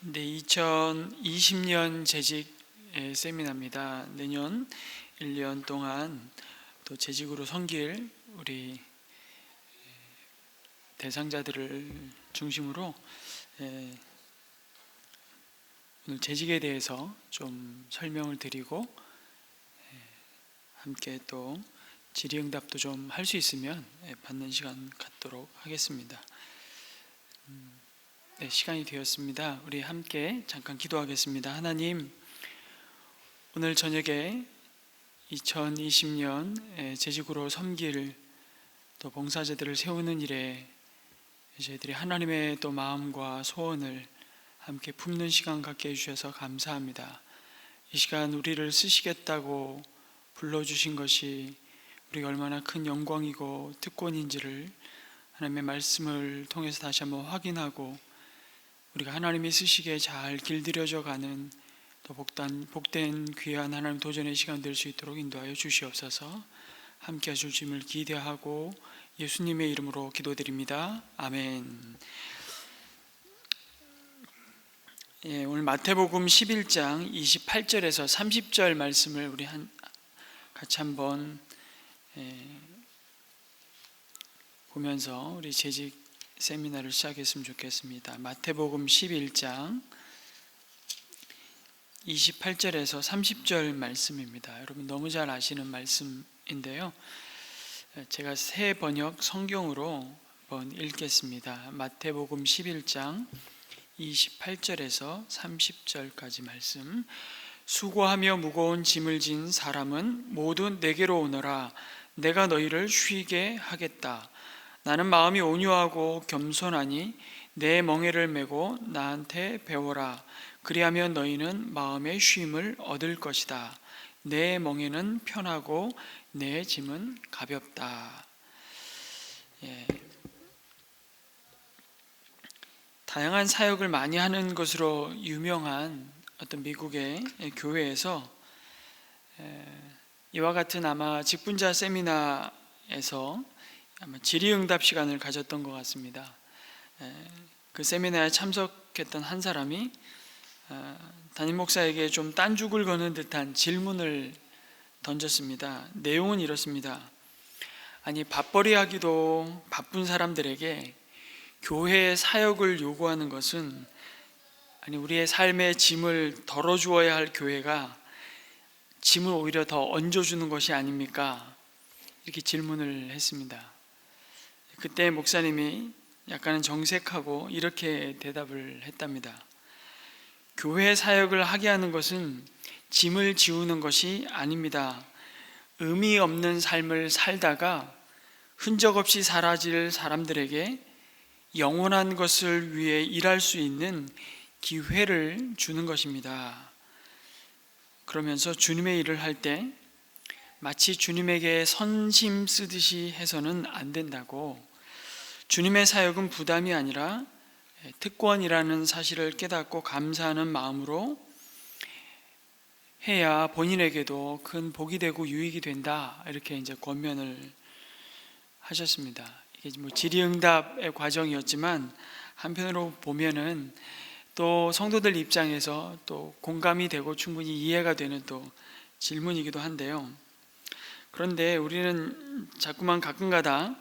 네, 2020년 재직 세미나입니다. 내년 1년 동안 또 재직으로 섬길 우리 대상자들을 중심으로 오늘 재직에 대해서 좀 설명을 드리고 함께 또 질의응답도 좀 할 수 있으면 받는 시간 갖도록 하겠습니다. 네, 시간이 되었습니다. 우리 함께 잠깐 기도하겠습니다. 하나님, 오늘 저녁에 2020년 재직으로 섬길 또 봉사자들을 세우는 일에 저희들이 하나님의 또 마음과 소원을 함께 품는 시간 갖게 해주셔서 감사합니다. 이 시간 우리를 쓰시겠다고 불러주신 것이 우리가 얼마나 큰 영광이고 특권인지를 하나님의 말씀을 통해서 다시 한번 확인하고 우리가 하나님이 쓰시기에 잘 길들여져 가는 또 복된 귀한 하나님 도전의 시간 될 수 있도록 인도하여 주시옵소서. 함께 하실 주님을 기대하고 예수님의 이름으로 기도드립니다. 아멘. 오늘 마태복음 11장 28절에서 30절 말씀을 우리 같이 한번 보면서 우리 재직 세미나를 시작했으면 좋겠습니다. 마태복음 11장 28절에서 30절 말씀입니다. 여러분 너무 잘 아시는 말씀인데요. 제가 새 번역 성경으로 한번 읽겠습니다. 마태복음 11장 28절에서 30절까지 말씀. 수고하며 무거운 짐을 진 사람은 모두 내게로 오너라. 내가 너희를 쉬게 하겠다. 나는 마음이 온유하고 겸손하니 내 멍에를 메고 나한테 배워라. 그리하면 너희는 마음의 쉼을 얻을 것이다. 내 멍에는 편하고 내 짐은 가볍다. 다양한 사역을 많이 하는 것으로 유명한 어떤 미국의 교회에서 이와 같은 아마 직분자 세미나에서 아마 질의응답 시간을 가졌던 것 같습니다. 그 세미나에 참석했던 한 사람이 담임 목사에게 좀 딴죽을 거는 듯한 질문을 던졌습니다. 내용은 이렇습니다. 아니, 밥벌이 하기도 바쁜 사람들에게 교회의 사역을 요구하는 것은 아니 우리의 삶의 짐을 덜어주어야 할 교회가 짐을 오히려 더 얹어주는 것이 아닙니까? 이렇게 질문을 했습니다. 그때 목사님이 약간은 정색하고 이렇게 대답을 했답니다. 교회 사역을 하게 하는 것은 짐을 지우는 것이 아닙니다. 의미 없는 삶을 살다가 흔적 없이 사라질 사람들에게 영원한 것을 위해 일할 수 있는 기회를 주는 것입니다. 그러면서 주님의 일을 할 때 마치 주님에게 선심 쓰듯이 해서는 안 된다고, 주님의 사역은 부담이 아니라 특권이라는 사실을 깨닫고 감사하는 마음으로 해야 본인에게도 큰 복이 되고 유익이 된다, 이렇게 이제 권면을 하셨습니다. 이게 뭐 질의응답의 과정이었지만 한편으로 보면은 또 성도들 입장에서 또 공감이 되고 충분히 이해가 되는 또 질문이기도 한데요. 그런데 우리는 자꾸만 가끔가다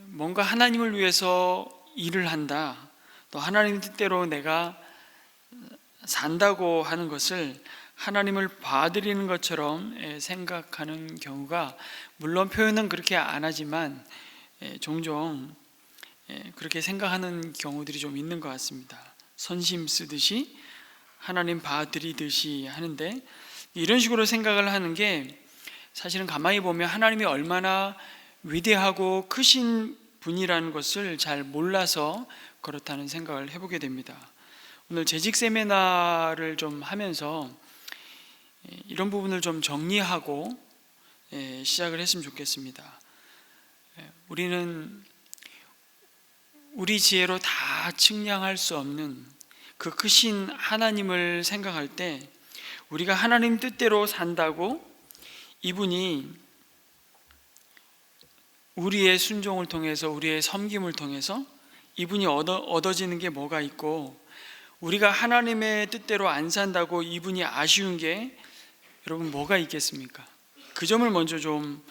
뭔가 하나님을 위해서 일을 한다, 또 하나님 뜻대로 내가 산다고 하는 것을 하나님을 봐드리는 것처럼 생각하는 경우가, 물론 표현은 그렇게 안 하지만 종종 그렇게 생각하는 경우들이 좀 있는 것 같습니다. 선심 쓰듯이 하나님 봐드리듯이 하는데, 이런 식으로 생각을 하는 게 사실은 가만히 보면 하나님이 얼마나 위대하고 크신 분이라는 것을 잘 몰라서 그렇다는 생각을 해보게 됩니다. 오늘 재직 세미나를 좀 하면서 이런 부분을 좀 정리하고 시작을 했으면 좋겠습니다. 우리는 우리 지혜로 다 측량할 수 없는 그 크신 하나님을 생각할 때, 우리가 하나님 뜻대로 산다고 이분이 우리의 순종을 통해서, 우리의 섬김을 통해서 이분이 얻어지는 게 뭐가 있고, 우리가 하나님의 뜻대로 안 산다고 이분이 아쉬운 게 여러분 뭐가 있겠습니까? 그 점을 먼저 좀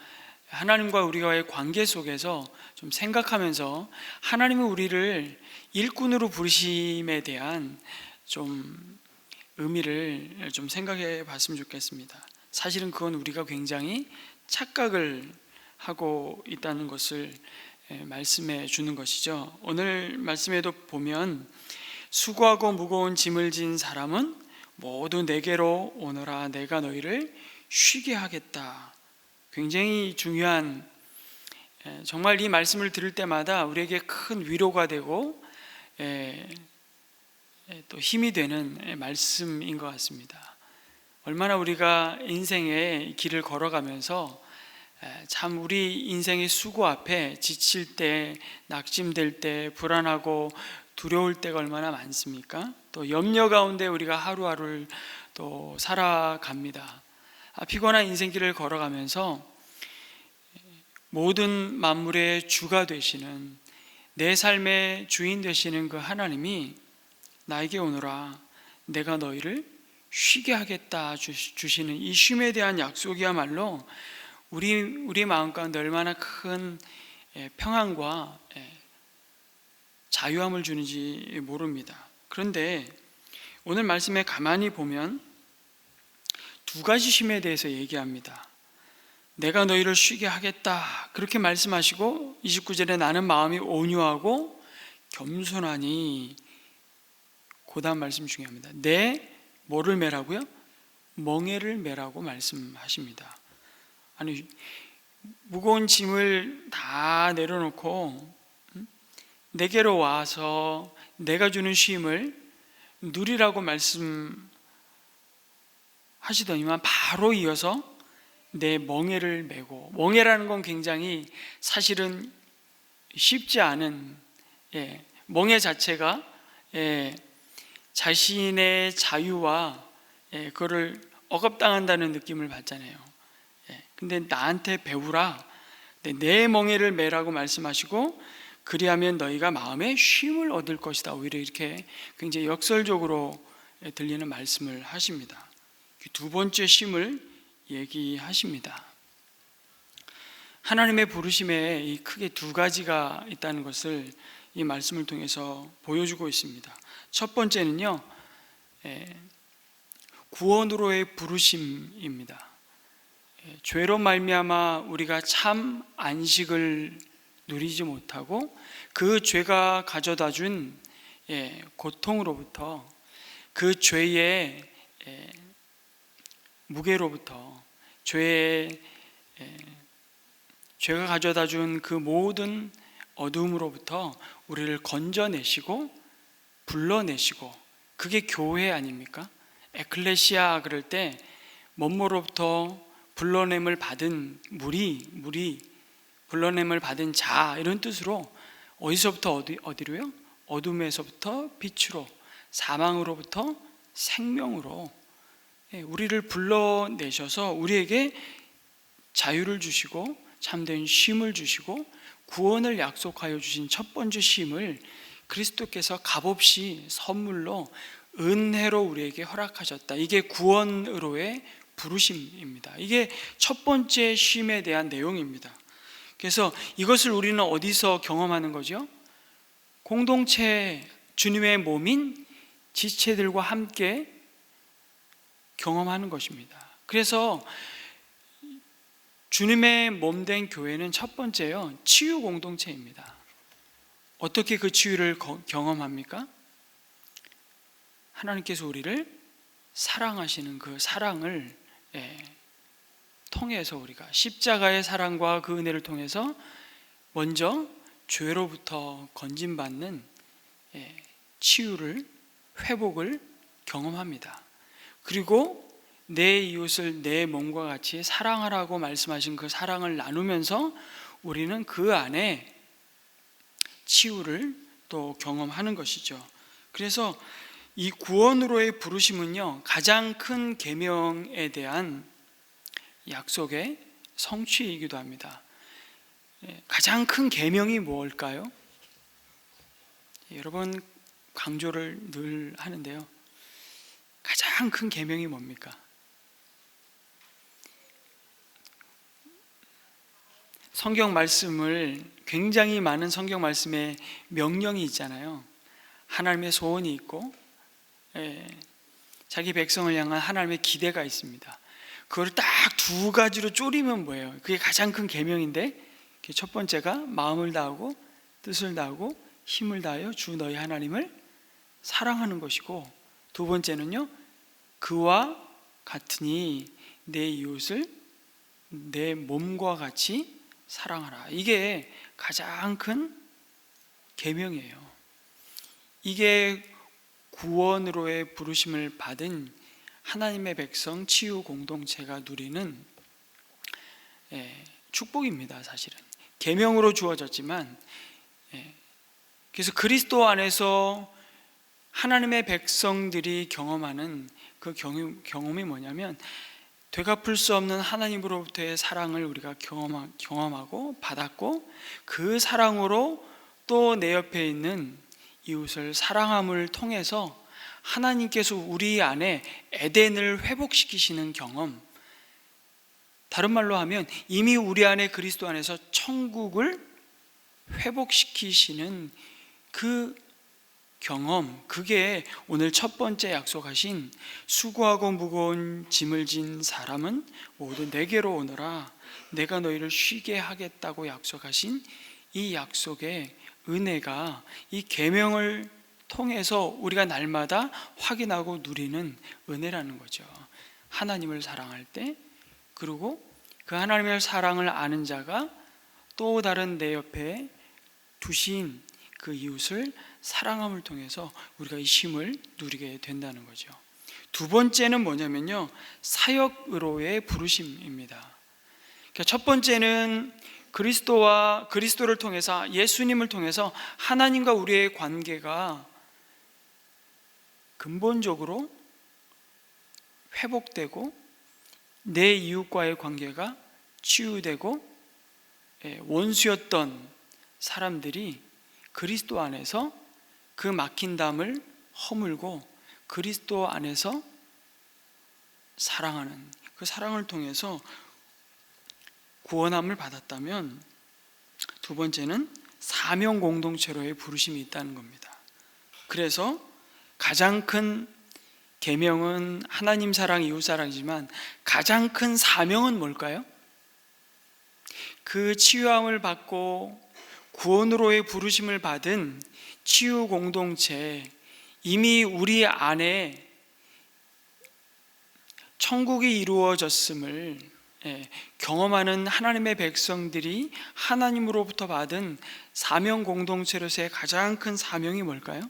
하나님과 우리와의 관계 속에서 좀 생각하면서 하나님은 우리를 일꾼으로 부르심에 대한 좀 의미를 좀 생각해 봤으면 좋겠습니다. 사실은 그건 우리가 굉장히 착각을 하고 있다는 것을 말씀해 주는 것이죠. 오늘 말씀에도 보면 수고하고 무거운 짐을 진 사람은 모두 내게로 오너라, 내가 너희를 쉬게 하겠다. 굉장히 중요한, 정말 이 말씀을 들을 때마다 우리에게 큰 위로가 되고 또 힘이 되는 말씀인 것 같습니다. 얼마나 우리가 인생의 길을 걸어가면서 참 우리 인생의 수고 앞에 지칠 때, 낙심될 때, 불안하고 두려울 때가 얼마나 많습니까? 또 염려 가운데 우리가 하루하루를 또 살아갑니다. 피곤한 인생길을 걸어가면서 모든 만물의 주가 되시는, 내 삶의 주인 되시는 그 하나님이 나에게 오너라, 내가 너희를 쉬게 하겠다 주시는 이 쉼에 대한 약속이야말로 우리 마음 가운데 얼마나 큰 평안과 자유함을 주는지 모릅니다. 그런데 오늘 말씀에 가만히 보면 두 가지 쉼에 대해서 얘기합니다. 내가 너희를 쉬게 하겠다 그렇게 말씀하시고 29절에 나는 마음이 온유하고 겸손하니, 그 다음 말씀 중요합니다. 내 뭐를 매라고요? 멍에를 매라고 말씀하십니다. 아니, 무거운 짐을 다 내려놓고 내게로 와서 내가 주는 쉼을 누리라고 말씀하시더니만 바로 이어서 내 멍에를 메고, 멍에라는 건 굉장히 사실은 쉽지 않은, 멍에 자체가 자신의 자유와 그거를 억압당한다는 느낌을 받잖아요. 근데 나한테 배우라, 내 멍에를 메라고 말씀하시고, 그리하면 너희가 마음에 쉼을 얻을 것이다. 오히려 이렇게 굉장히 역설적으로 들리는 말씀을 하십니다. 두 번째 쉼을 얘기하십니다. 하나님의 부르심에 이 크게 두 가지가 있다는 것을 이 말씀을 통해서 보여주고 있습니다. 첫 번째는요, 구원으로의 부르심입니다. 죄로 말미암아 우리가 참 안식을 누리지 못하고 그 죄가 가져다 준 고통으로부터, 그 죄의 무게로부터, 죄가 가져다 준 그 모든 어둠으로부터 우리를 건져내시고 불러내시고, 그게 교회 아닙니까? 에클레시아 그럴 때 뭐뭐로부터 불러냄을 받은 무리 불러냄을 받은 자, 이런 뜻으로 어디서부터 어디로요? 어둠에서부터 빛으로, 사망으로부터 생명으로 우리를 불러내셔서 우리에게 자유를 주시고 참된 쉼을 주시고 구원을 약속하여 주신 첫 번째 쉼을 그리스도께서 값없이 선물로, 은혜로 우리에게 허락하셨다. 이게 구원으로의 부르심입니다. 이게 첫 번째 쉼에 대한 내용입니다. 그래서 이것을 우리는 어디서 경험하는 거죠? 공동체, 주님의 몸인 지체들과 함께 경험하는 것입니다. 그래서 주님의 몸된 교회는 첫 번째요, 치유 공동체입니다. 어떻게 그 치유를 경험합니까? 하나님께서 우리를 사랑하시는 그 사랑을 통해서, 우리가 십자가의 사랑과 그 은혜를 통해서 먼저 죄로부터 건진받는 치유를, 회복을 경험합니다. 그리고 내 이웃을 내 몸과 같이 사랑하라고 말씀하신 그 사랑을 나누면서 우리는 그 안에 치유를 또 경험하는 것이죠. 그래서 이 구원으로의 부르심은요, 가장 큰 계명에 대한 약속의 성취이기도 합니다. 가장 큰 계명이 뭘까요? 여러분 강조를 늘 하는데요. 가장 큰 계명이 뭡니까? 성경 말씀을 굉장히 많은 성경 말씀에 명령이 있잖아요. 하나님의 소원이 있고 자기 백성을 향한 하나님의 기대가 있습니다. 그걸 딱 두 가지로 쪼리면 뭐예요? 그게 가장 큰 계명인데, 첫 번째가 마음을 다하고 뜻을 다하고 힘을 다하여 주 너희 하나님을 사랑하는 것이고, 두 번째는요, 그와 같으니 내 이웃을 내 몸과 같이 사랑하라. 이게 가장 큰 계명이에요. 이게 구원으로의 부르심을 받은 하나님의 백성 치유 공동체가 누리는 축복입니다. 사실은 계명으로 주어졌지만, 그래서 그리스도 안에서 하나님의 백성들이 경험하는 그 경험이 뭐냐면, 되갚을 수 없는 하나님으로부터의 사랑을 우리가 경험하고 받았고, 그 사랑으로 또 내 옆에 있는 이웃을 사랑함을 통해서 하나님께서 우리 안에 에덴을 회복시키시는 경험, 다른 말로 하면 이미 우리 안에 그리스도 안에서 천국을 회복시키시는 그 경험, 그게 오늘 첫 번째 약속하신 수고하고 무거운 짐을 진 사람은 모두 내게로 오너라, 내가 너희를 쉬게 하겠다고 약속하신 이 약속의 은혜가 이 계명을 통해서 우리가 날마다 확인하고 누리는 은혜라는 거죠. 하나님을 사랑할 때, 그리고 그 하나님의 사랑을 아는 자가 또 다른 내 옆에 두신 그 이웃을 사랑함을 통해서 우리가 이 쉼을 누리게 된다는 거죠. 두 번째는 뭐냐면요, 사역으로의 부르심입니다. 그러니까 첫 번째는 그리스도를 통해서, 예수님을 통해서 하나님과 우리의 관계가 근본적으로 회복되고 내 이웃과의 관계가 치유되고, 원수였던 사람들이 그리스도 안에서 그 막힌 담을 허물고 그리스도 안에서 사랑하는, 그 사랑을 통해서 구원함을 받았다면, 두 번째는 사명 공동체로의 부르심이 있다는 겁니다. 그래서 가장 큰 계명은 하나님 사랑, 이웃 사랑이지만 가장 큰 사명은 뭘까요? 그 치유함을 받고 구원으로의 부르심을 받은 치유 공동체, 이미 우리 안에 천국이 이루어졌음을 경험하는 하나님의 백성들이 하나님으로부터 받은 사명 공동체로서의 가장 큰 사명이 뭘까요?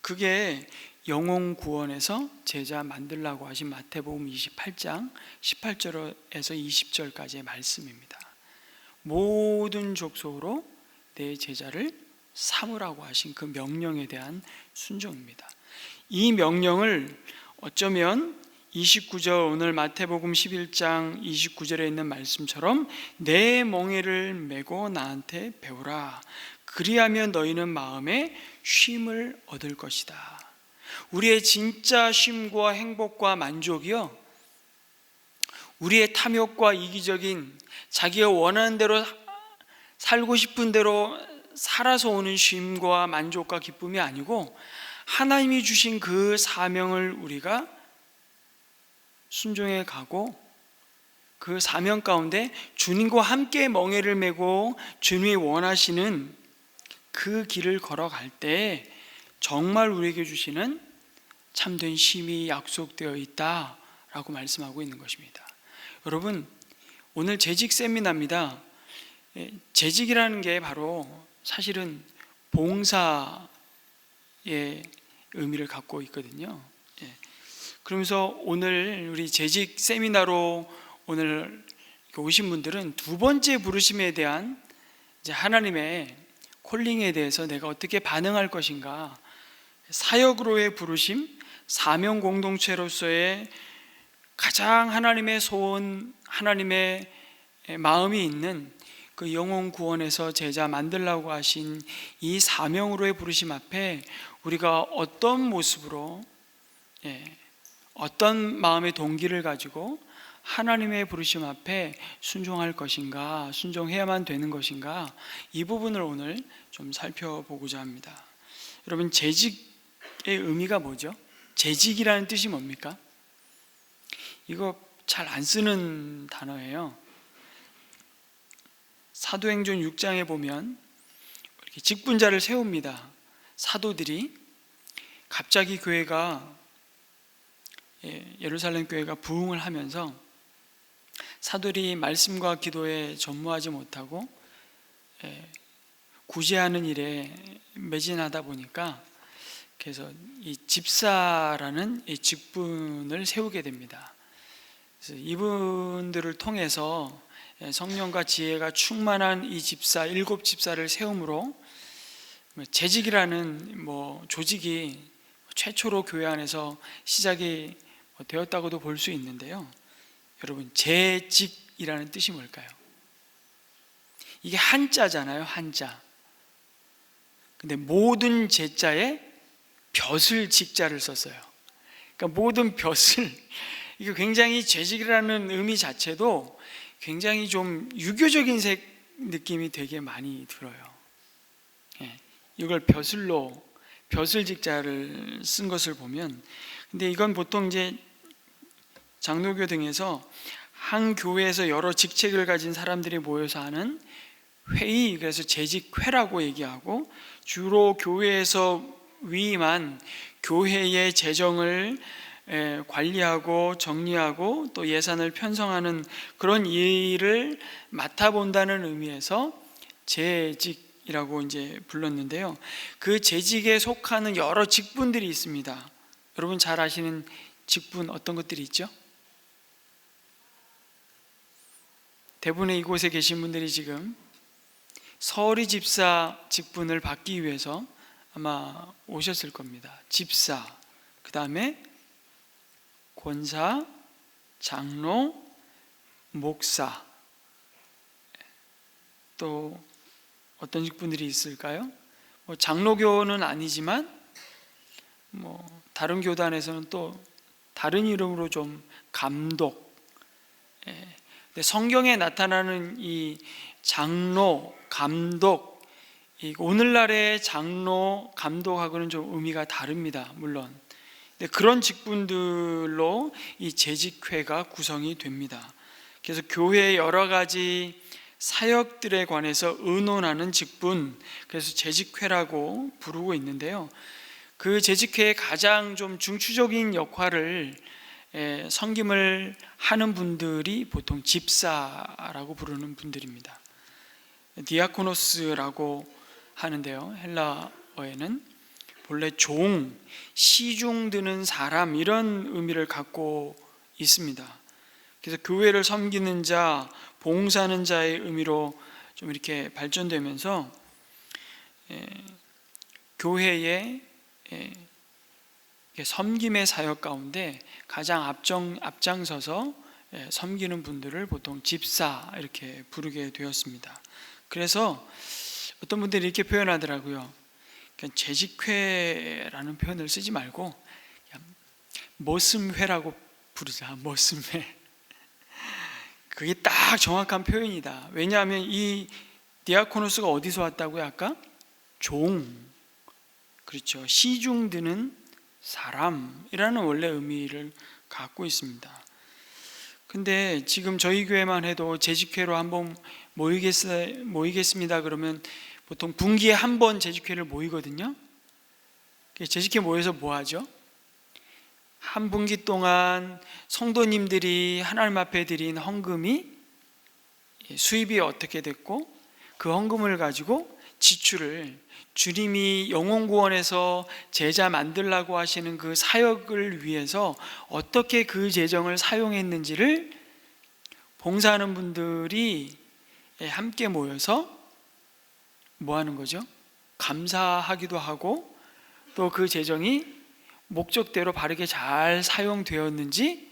그게 영혼 구원에서 제자 만들라고 하신 마태복음 28장 18절에서 20절까지의 말씀입니다. 모든 족속으로 내 제자를 삼으라고 하신 그 명령에 대한 순종입니다. 이 명령을 어쩌면 29절, 오늘 마태복음 11장 29절에 있는 말씀처럼 내 멍에를 메고 나한테 배우라, 그리하면 너희는 마음에 쉼을 얻을 것이다. 우리의 진짜 쉼과 행복과 만족이요, 우리의 탐욕과 이기적인 자기가 원하는 대로 살고 싶은 대로 살아서 오는 쉼과 만족과 기쁨이 아니고, 하나님이 주신 그 사명을 우리가 순종해 가고 그 사명 가운데 주님과 함께 멍에를 메고 주님이 원하시는 그 길을 걸어갈 때 정말 우리에게 주시는 참된 쉼이 약속되어 있다라고 말씀하고 있는 것입니다. 여러분, 오늘 재직 세미나입니다. 재직이라는 게 바로 사실은 봉사의 의미를 갖고 있거든요. 그러면서 오늘 우리 재직 세미나로 오늘 오신 분들은 두 번째 부르심에 대한 이제 하나님의 콜링에 대해서 내가 어떻게 반응할 것인가, 사역으로의 부르심, 사명 공동체로서의 가장 하나님의 소원, 하나님의 마음이 있는 그 영혼 구원에서 제자 만들라고 하신 이 사명으로의 부르심 앞에 우리가 어떤 모습으로, 어떤 마음의 동기를 가지고 하나님의 부르심 앞에 순종할 것인가, 순종해야만 되는 것인가, 이 부분을 오늘 좀 살펴보고자 합니다. 여러분, 재직의 의미가 뭐죠? 재직이라는 뜻이 뭡니까? 이거 잘 안 쓰는 단어예요. 사도행전 6장에 보면 이렇게 직분자를 세웁니다. 사도들이. 갑자기 교회가, 예루살렘 교회가 부흥을 하면서 사도들이 말씀과 기도에 전무하지 못하고 구제하는 일에 매진하다 보니까, 그래서 이 집사라는 이 직분을 세우게 됩니다. 그래서 이분들을 통해서 성령과 지혜가 충만한 이 집사, 7 집사를 세움으로 재직이라는 조직이 최초로 교회 안에서 시작이 되었다고도 볼 수 있는데요. 여러분, 재직이라는 뜻이 뭘까요? 이게 한자잖아요, 한자. 근데 모든 제자에 벼슬 직자를 썼어요. 그러니까 모든 벼슬, 이게 굉장히 재직이라는 의미 자체도 굉장히 좀 유교적인 느낌이 되게 많이 들어요. 이걸 벼슬로, 벼슬 직자를 쓴 것을 보면, 근데 이건 보통 이제 장로교 등에서 한 교회에서 여러 직책을 가진 사람들이 모여서 하는 회의, 그래서 재직회라고 얘기하고, 주로 교회에서 위임한 교회의 재정을 관리하고 정리하고 또 예산을 편성하는 그런 일을 맡아본다는 의미에서 재직이라고 이제 불렀는데요. 그 재직에 속하는 여러 직분들이 있습니다. 여러분 잘 아시는 직분 어떤 것들이 있죠? 대부분의 이곳에 계신 분들이 지금 서리 집사 직분을 받기 위해서 아마 오셨을 겁니다. 집사, 그 다음에 권사, 장로, 목사, 또 어떤 직분들이 있을까요? 장로교는 아니지만 다른 교단에서는 또 다른 이름으로 좀 감독. 근데 성경에 나타나는 이 장로, 감독, 오늘날의 장로, 감독하고는 좀 의미가 다릅니다. 물론. 근데 그런 직분들로 이 재직회가 구성이 됩니다. 그래서 교회의 여러 가지 사역들에 관해서 의논하는 직분, 그래서 재직회라고 부르고 있는데요. 그 재직회의 가장 좀 중추적인 역할을 섬김을 하는 분들이 보통 집사라고 부르는 분들입니다. 디아코노스라고 하는데요. 헬라어에는 본래 종, 시중 드는 사람, 이런 의미를 갖고 있습니다. 그래서 교회를 섬기는 자, 봉사하는 자의 의미로 좀 이렇게 발전되면서 교회의 섬김의 사역 가운데 가장 앞장서서 섬기는 분들을 보통 집사 이렇게 부르게 되었습니다. 그래서 어떤 분들이 이렇게 표현하더라고요. 재직회라는 표현을 쓰지 말고 머슴회라고 부르자. 머슴회. 그게 딱 정확한 표현이다. 왜냐하면 이 디아코노스가 어디서 왔다고요? 아까 종, 그렇죠. 시중 드는 사람이라는 원래 의미를 갖고 있습니다. 근데 지금 저희 교회만 해도 재직회로 한번 모이겠습니다 그러면 보통 분기에 한 번 재직회를 모이거든요. 재직회 모여서 뭐 하죠? 한 분기 동안 성도님들이 하나님 앞에 드린 헌금이 수입이 어떻게 됐고, 그 헌금을 가지고 지출을, 주님이 영혼구원에서 제자 만들라고 하시는 그 사역을 위해서 어떻게 그 재정을 사용했는지를 봉사하는 분들이 함께 모여서 뭐 하는 거죠? 감사하기도 하고, 또 그 재정이 목적대로 바르게 잘 사용되었는지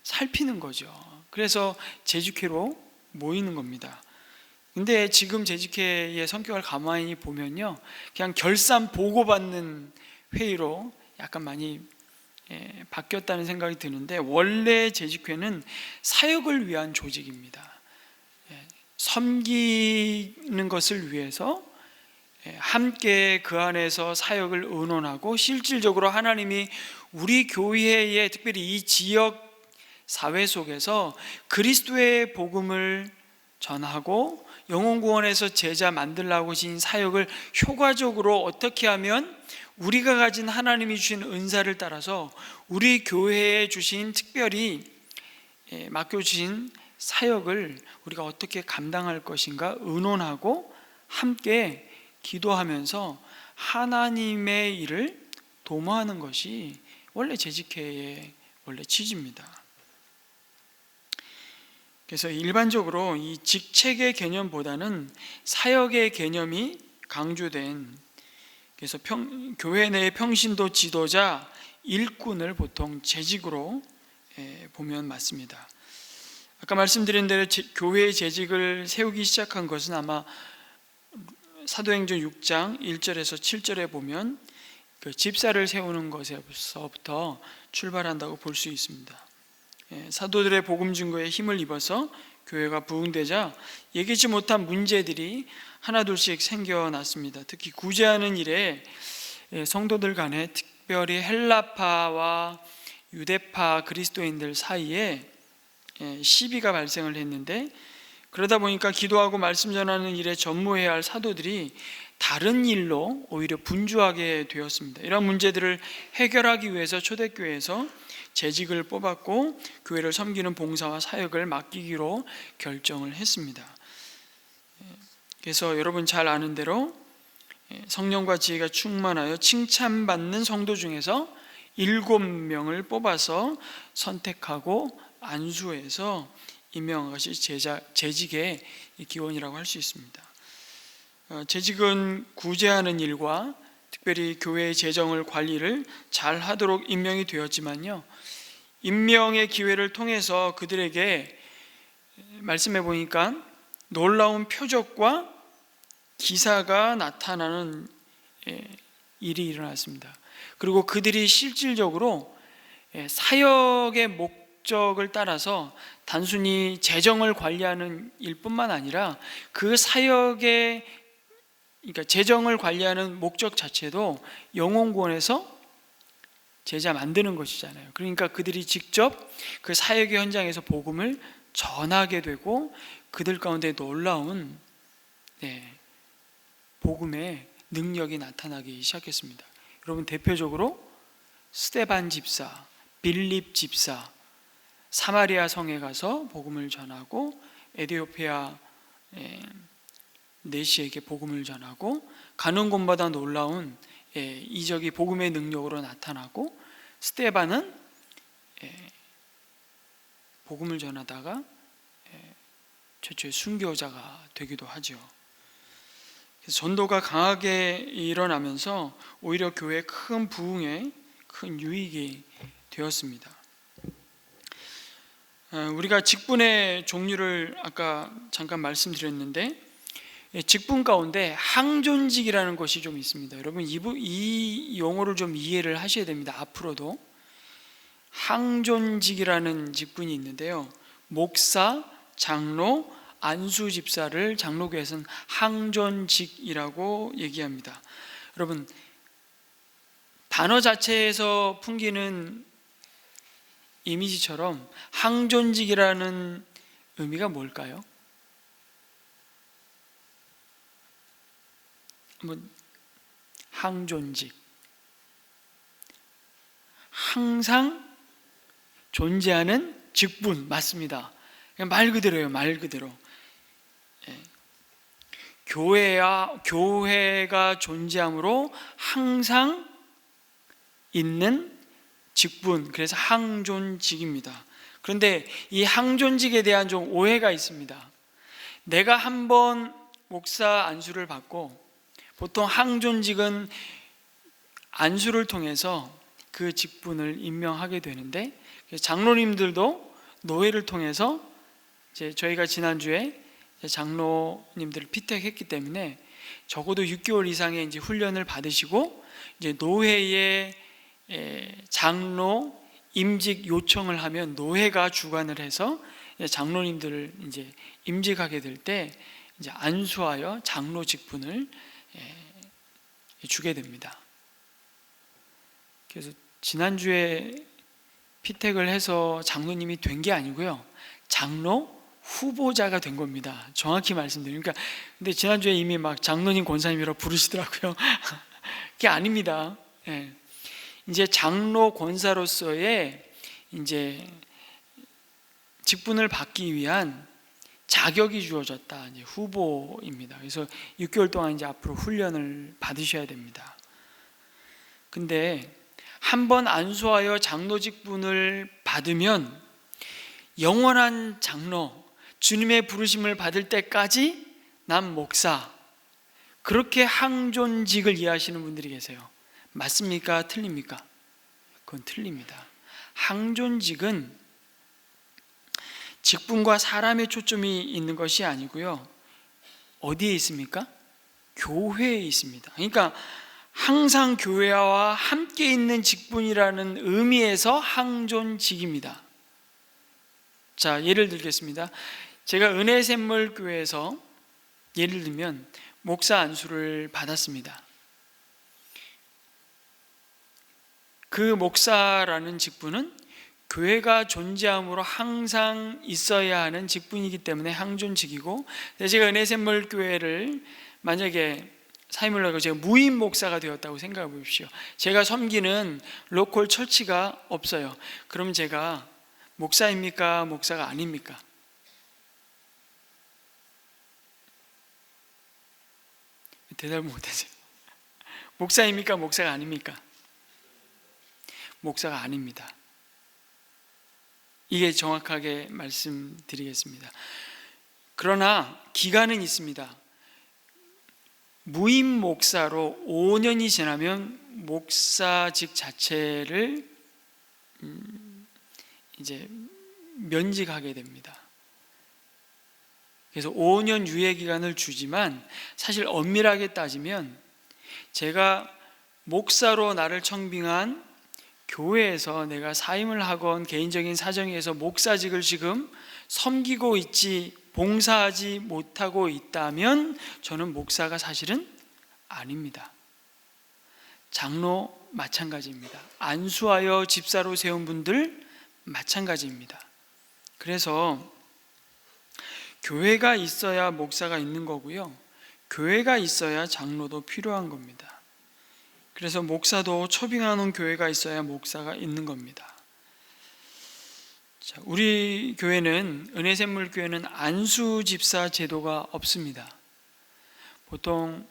살피는 거죠. 그래서 재직회로 모이는 겁니다. 근데 지금 재직회의 성격을 가만히 보면요, 그냥 결산 보고받는 회의로 약간 많이 바뀌었다는 생각이 드는데, 원래 재직회는 사역을 위한 조직입니다. 섬기는 것을 위해서 함께 그 안에서 사역을 의논하고, 실질적으로 하나님이 우리 교회에, 특별히 이 지역 사회 속에서 그리스도의 복음을 전하고 영혼구원에서 제자 만들라고 하신 사역을 효과적으로 어떻게 하면 우리가 가진 하나님이 주신 은사를 따라서 우리 교회에 주신, 특별히 맡겨주신 사역을 우리가 어떻게 감당할 것인가 의논하고 함께 기도하면서 하나님의 일을 도모하는 것이 원래 재직회의 원래 취지입니다. 그래서 일반적으로 이 직책의 개념보다는 사역의 개념이 강조된, 그래서 교회 내의 평신도 지도자, 일꾼을 보통 재직으로 보면 맞습니다. 아까 말씀드린 대로 교회의 재직을 세우기 시작한 것은 아마 사도행전 6장 1절에서 7절에 보면 그 집사를 세우는 것에서부터 출발한다고 볼 수 있습니다. 사도들의 복음 증거에 힘을 입어서 교회가 부흥되자 예기치 못한 문제들이 하나둘씩 생겨났습니다. 특히 구제하는 일에 성도들 간에, 특별히 헬라파와 유대파 그리스도인들 사이에 시비가 발생을 했는데, 그러다 보니까 기도하고 말씀 전하는 일에 전무해야 할 사도들이 다른 일로 오히려 분주하게 되었습니다. 이런 문제들을 해결하기 위해서 초대교회에서 재직을 뽑았고 교회를 섬기는 봉사와 사역을 맡기기로 결정을 했습니다. 그래서 여러분 잘 아는 대로 성령과 지혜가 충만하여 칭찬받는 성도 중에서 7명을 뽑아서 선택하고 안수해서 임명한 것이 재직의 기원이라고 할 수 있습니다. 재직은 구제하는 일과 특별히 교회의 재정을 관리를 잘 하도록 임명이 되었지만요, 임명의 기회를 통해서 그들에게 말씀해 보니까 놀라운 표적과 기사가 나타나는 일이 일어났습니다. 그리고 그들이 실질적으로 사역의 목적을 따라서 단순히 재정을 관리하는 일뿐만 아니라 그 사역의, 그러니까 재정을 관리하는 목적 자체도 영혼구원에서 제자 만드는 것이잖아요. 그러니까 그들이 직접 그 사역의 현장에서 복음을 전하게 되고 그들 가운데 놀라운 복음의 능력이 나타나기 시작했습니다. 여러분, 대표적으로 스데반 집사, 빌립 집사, 사마리아 성에 가서 복음을 전하고 에티오피아 내시에게 복음을 전하고 가는 곳마다 놀라운 이적이 복음의 능력으로 나타나고, 스데반은 복음을 전하다가 최초의 순교자가 되기도 하죠. 그래서 전도가 강하게 일어나면서 오히려 교회의 큰 부흥에 큰 유익이 되었습니다. 우리가 직분의 종류를 아까 잠깐 말씀드렸는데, 직분 가운데 항존직이라는 것이 좀 있습니다. 여러분, 이 용어를 좀 이해를 하셔야 됩니다. 앞으로도 항존직이라는 직분이 있는데요, 목사, 장로, 안수집사를 장로교에서는 항존직이라고 얘기합니다. 여러분, 단어 자체에서 풍기는 이미지처럼 항존직이라는 의미가 뭘까요? 항존직, 항상 존재하는 직분, 맞습니다. 말 그대로예요. 말 그대로. 교회가 존재함으로 항상 있는 직분, 그래서 항존직입니다. 그런데 이 항존직에 대한 좀 오해가 있습니다. 내가 한번 목사 안수를 받고, 보통 항존직은 안수를 통해서 그 직분을 임명하게 되는데, 장로님들도 노회를 통해서, 이제 저희가 지난주에 장로님들을 피택했기 때문에 적어도 6개월 이상의 이제 훈련을 받으시고 이제 노회의 장로 임직 요청을 하면 노회가 주관을 해서 장로님들을 이제 임직하게 될 때 이제 안수하여 장로 직분을 주게 됩니다. 그래서 지난주에 피택을 해서 장로님이 된 게 아니고요, 장로 후보자가 된 겁니다. 정확히 말씀드리니까. 근데 지난주에 이미 막 장로님 권사님이라고 부르시더라고요. 그게 아닙니다. 이제 장로 권사로서의 이제 직분을 받기 위한 자격이 주어졌다. 이제 후보입니다. 그래서 6개월 동안 이제 앞으로 훈련을 받으셔야 됩니다. 근데 한번 안수하여 장로 직분을 받으면 영원한 장로, 주님의 부르심을 받을 때까지 난 목사, 그렇게 항존직을 이해하시는 분들이 계세요. 맞습니까? 틀립니까? 그건 틀립니다. 항존직은 직분과 사람의 초점이 있는 것이 아니고요, 어디에 있습니까? 교회에 있습니다. 그러니까 항상 교회와 함께 있는 직분이라는 의미에서 항존직입니다. 자, 예를 들겠습니다. 제가 은혜샘물교회에서 예를 들면 목사 안수를 받았습니다. 그 목사라는 직분은 교회가 존재함으로 항상 있어야 하는 직분이기 때문에 항존직이고, 제가 은혜샘물교회를 만약에 사임을 하고 제가 무임 목사가 되었다고 생각해 보십시오. 제가 섬기는 로컬 처치가 없어요. 그럼 제가 목사입니까? 목사가 아닙니까? 대답을 못하세요. 목사입니까? 목사가 아닙니까? 목사가 아닙니다. 이게 정확하게 말씀드리겠습니다. 그러나 기간은 있습니다. 무임 목사로 5년이 지나면 목사직 자체를 이제 면직하게 됩니다. 그래서 5년 유예 기간을 주지만 사실 엄밀하게 따지면 제가 목사로 나를 청빙한 교회에서 내가 사임을 하건 개인적인 사정에 의해서 목사직을 지금 섬기고 있지, 봉사하지 못하고 있다면 저는 목사가 사실은 아닙니다. 장로 마찬가지입니다. 안수하여 집사로 세운 분들 마찬가지입니다. 그래서 교회가 있어야 목사가 있는 거고요, 교회가 있어야 장로도 필요한 겁니다. 그래서 목사도 초빙하는 교회가 있어야 목사가 있는 겁니다. 자, 우리 교회는, 은혜샘물교회는 안수집사 제도가 없습니다. 보통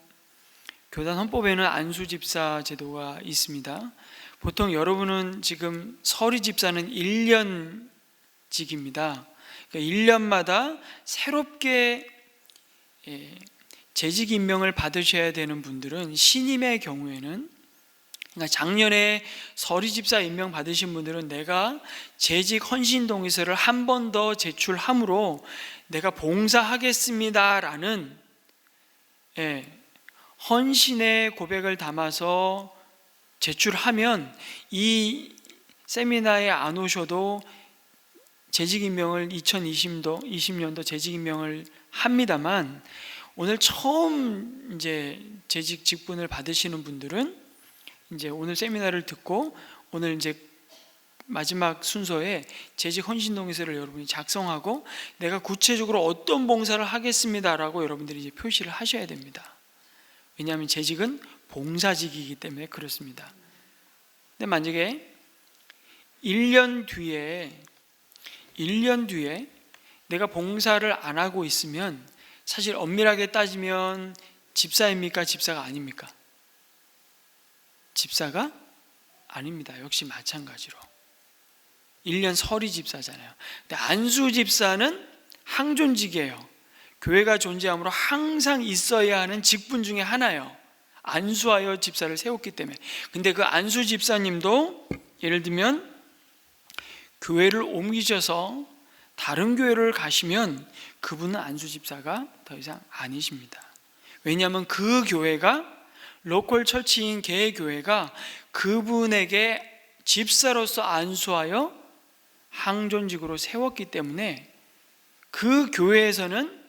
교단 헌법에는 안수집사 제도가 있습니다. 보통 여러분은 지금 서리집사는 1년직입니다. 그러니까 1년마다 새롭게 재직 임명을 받으셔야 되는 분들은, 신임의 경우에는, 그러니까 작년에 서리집사 임명 받으신 분들은 내가 재직 헌신 동의서를 한 번 더 제출함으로 내가 봉사하겠습니다라는 헌신의 고백을 담아서 제출하면 이 세미나에 안 오셔도 재직 임명을 2020년도 재직 임명을 합니다만, 오늘 처음 이제 재직 직분을 받으시는 분들은 이제 오늘 세미나를 듣고 오늘 이제 마지막 순서에 재직 헌신 동의서를 여러분이 작성하고 내가 구체적으로 어떤 봉사를 하겠습니다라고 여러분들이 이제 표시를 하셔야 됩니다. 왜냐하면 재직은 봉사직이기 때문에 그렇습니다. 근데 만약에 1년 뒤에 내가 봉사를 안 하고 있으면 사실 엄밀하게 따지면 집사입니까? 집사가 아닙니까? 집사가 아닙니다. 역시 마찬가지로 1년 서리 집사잖아요. 근데 안수 집사는 항존직이에요. 교회가 존재함으로 항상 있어야 하는 직분 중에 하나예요. 안수하여 집사를 세웠기 때문에. 근데 그 안수 집사님도 예를 들면 교회를 옮기셔서 다른 교회를 가시면 그분은 안수 집사가 더 이상 아니십니다. 왜냐하면 그 교회가 로컬 처치인 개교회가 그분에게 집사로서 안수하여 항존직으로 세웠기 때문에 그 교회에서는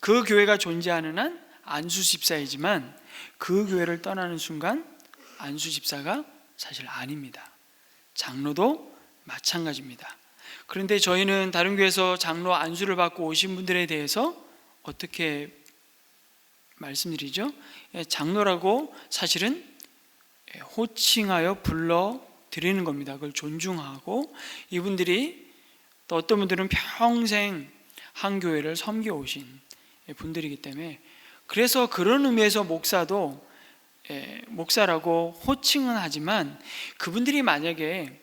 그 교회가 존재하는 한 안수 집사이지만 그 교회를 떠나는 순간 안수 집사가 사실 아닙니다. 장로도 마찬가지입니다. 그런데 저희는 다른 교회에서 장로 안수를 받고 오신 분들에 대해서 어떻게 말씀드리죠? 장로라고 사실은 호칭하여 불러드리는 겁니다. 그걸 존중하고, 이분들이 또 어떤 분들은 평생 한 교회를 섬겨오신 분들이기 때문에, 그래서 그런 의미에서 목사도 목사라고 호칭은 하지만 그분들이 만약에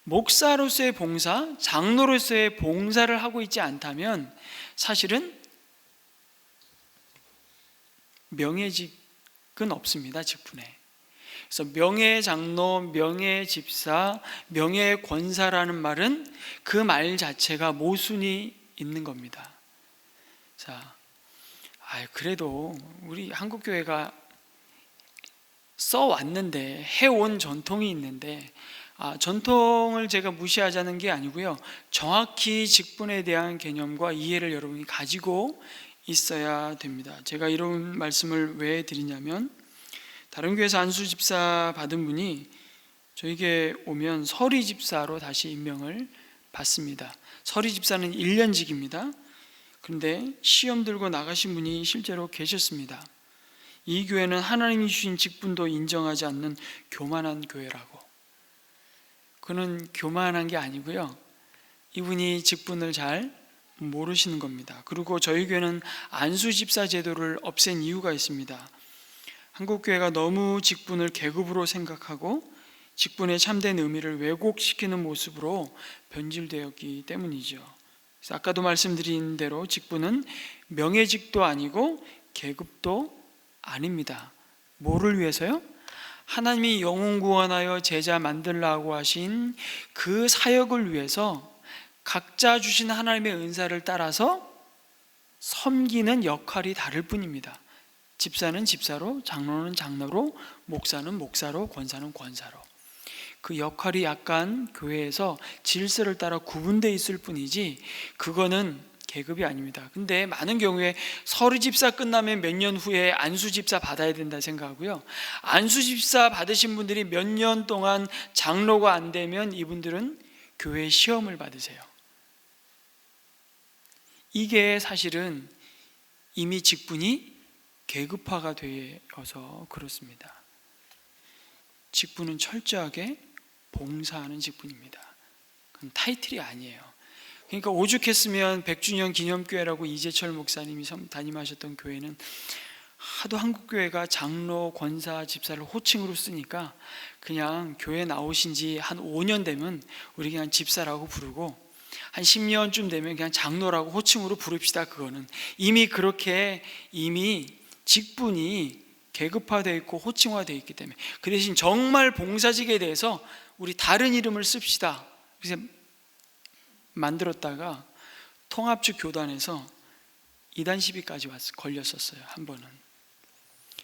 목사로서의 봉사, 장로로서의 봉사를 하고 있지 않다면 사실은 명예직은 없습니다. 직분에. 그래서 명예장로, 명예집사, 명예권사라는 말은 그 말 자체가 모순이 있는 겁니다. 자, 그래도 우리 한국교회가 써왔는데, 해온 전통이 있는데, 전통을 제가 무시하자는 게 아니고요, 정확히 직분에 대한 개념과 이해를 여러분이 가지고 있어야 됩니다. 제가 이런 말씀을 왜 드리냐면, 다른 교회에서 안수 집사 받은 분이 저에게 오면 서리 집사로 다시 임명을 받습니다. 서리 집사는 1년직입니다. 그런데 시험 들고 나가신 분이 실제로 계셨습니다. 이 교회는 하나님이 주신 직분도 인정하지 않는 교만한 교회라고. 그는 교만한 게 아니고요, 이분이 직분을 잘 모르시는 겁니다. 그리고 저희 교회는 안수 집사 제도를 없앤 이유가 있습니다. 한국 교회가 너무 직분을 계급으로 생각하고 직분의 참된 의미를 왜곡시키는 모습으로 변질되었기 때문이죠. 그래서 아까도 말씀드린 대로 직분은 명예직도 아니고 계급도 아닙니다. 뭐를 위해서요? 하나님이 영혼 구원하여 제자 만들라고 하신 그 사역을 위해서 각자 주신 하나님의 은사를 따라서 섬기는 역할이 다를 뿐입니다. 집사는 집사로, 장로는 장로로, 목사는 목사로, 권사는 권사로. 그 역할이 약간 교회에서 질서를 따라 구분되어 있을 뿐이지 그거는 계급이 아닙니다. 근데 많은 경우에 서리 집사 끝나면 몇 년 후에 안수 집사 받아야 된다 생각하고요, 안수 집사 받으신 분들이 몇 년 동안 장로가 안 되면 이분들은 교회 시험을 받으세요. 이게 사실은 이미 직분이 계급화가 되어서 그렇습니다. 직분은 철저하게 봉사하는 직분입니다. 그건 타이틀이 아니에요. 그러니까 오죽했으면 100주년 기념교회라고 이재철 목사님이 담임하셨던 교회는 하도 한국교회가 장로, 권사, 집사를 호칭으로 쓰니까 그냥 교회 나오신 지 한 5년 되면 우리 그냥 집사라고 부르고 한 10년쯤 되면 그냥 장로라고 호칭으로 부릅시다. 그거는 이미 그렇게 직분이 계급화되어 있고 호칭화되어 있기 때문에, 그 대신 정말 봉사직에 대해서 우리 다른 이름을 씁시다. 그래서 만들었다가 통합주 교단에서 이단 시비까지 걸렸었어요. 한 번은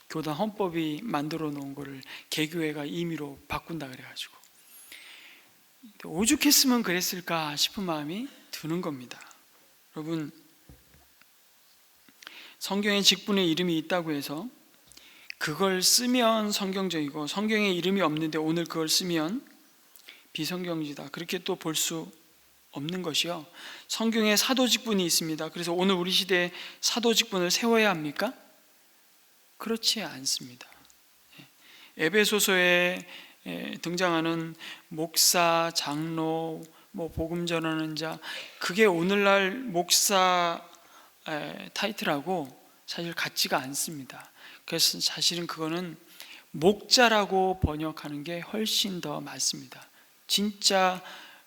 교단 헌법이 만들어 놓은 거를 개교회가 임의로 바꾼다 그래가지고 오죽했으면 그랬을까 싶은 마음이 드는 겁니다. 여러분, 성경에 직분의 이름이 있다고 해서 그걸 쓰면 성경적이고 성경에 이름이 없는데 오늘 그걸 쓰면 비성경지다, 그렇게 또 볼 수 없는 것이요, 성경에 사도 직분이 있습니다. 그래서 오늘 우리 시대에 사도 직분을 세워야 합니까? 그렇지 않습니다. 에베소서에 등장하는 목사, 장로, 복음 전하는 자, 그게 오늘날 목사 타이틀하고 사실 같지가 않습니다. 그래서 사실은 그거는 목자라고 번역하는 게 훨씬 더 맞습니다. 진짜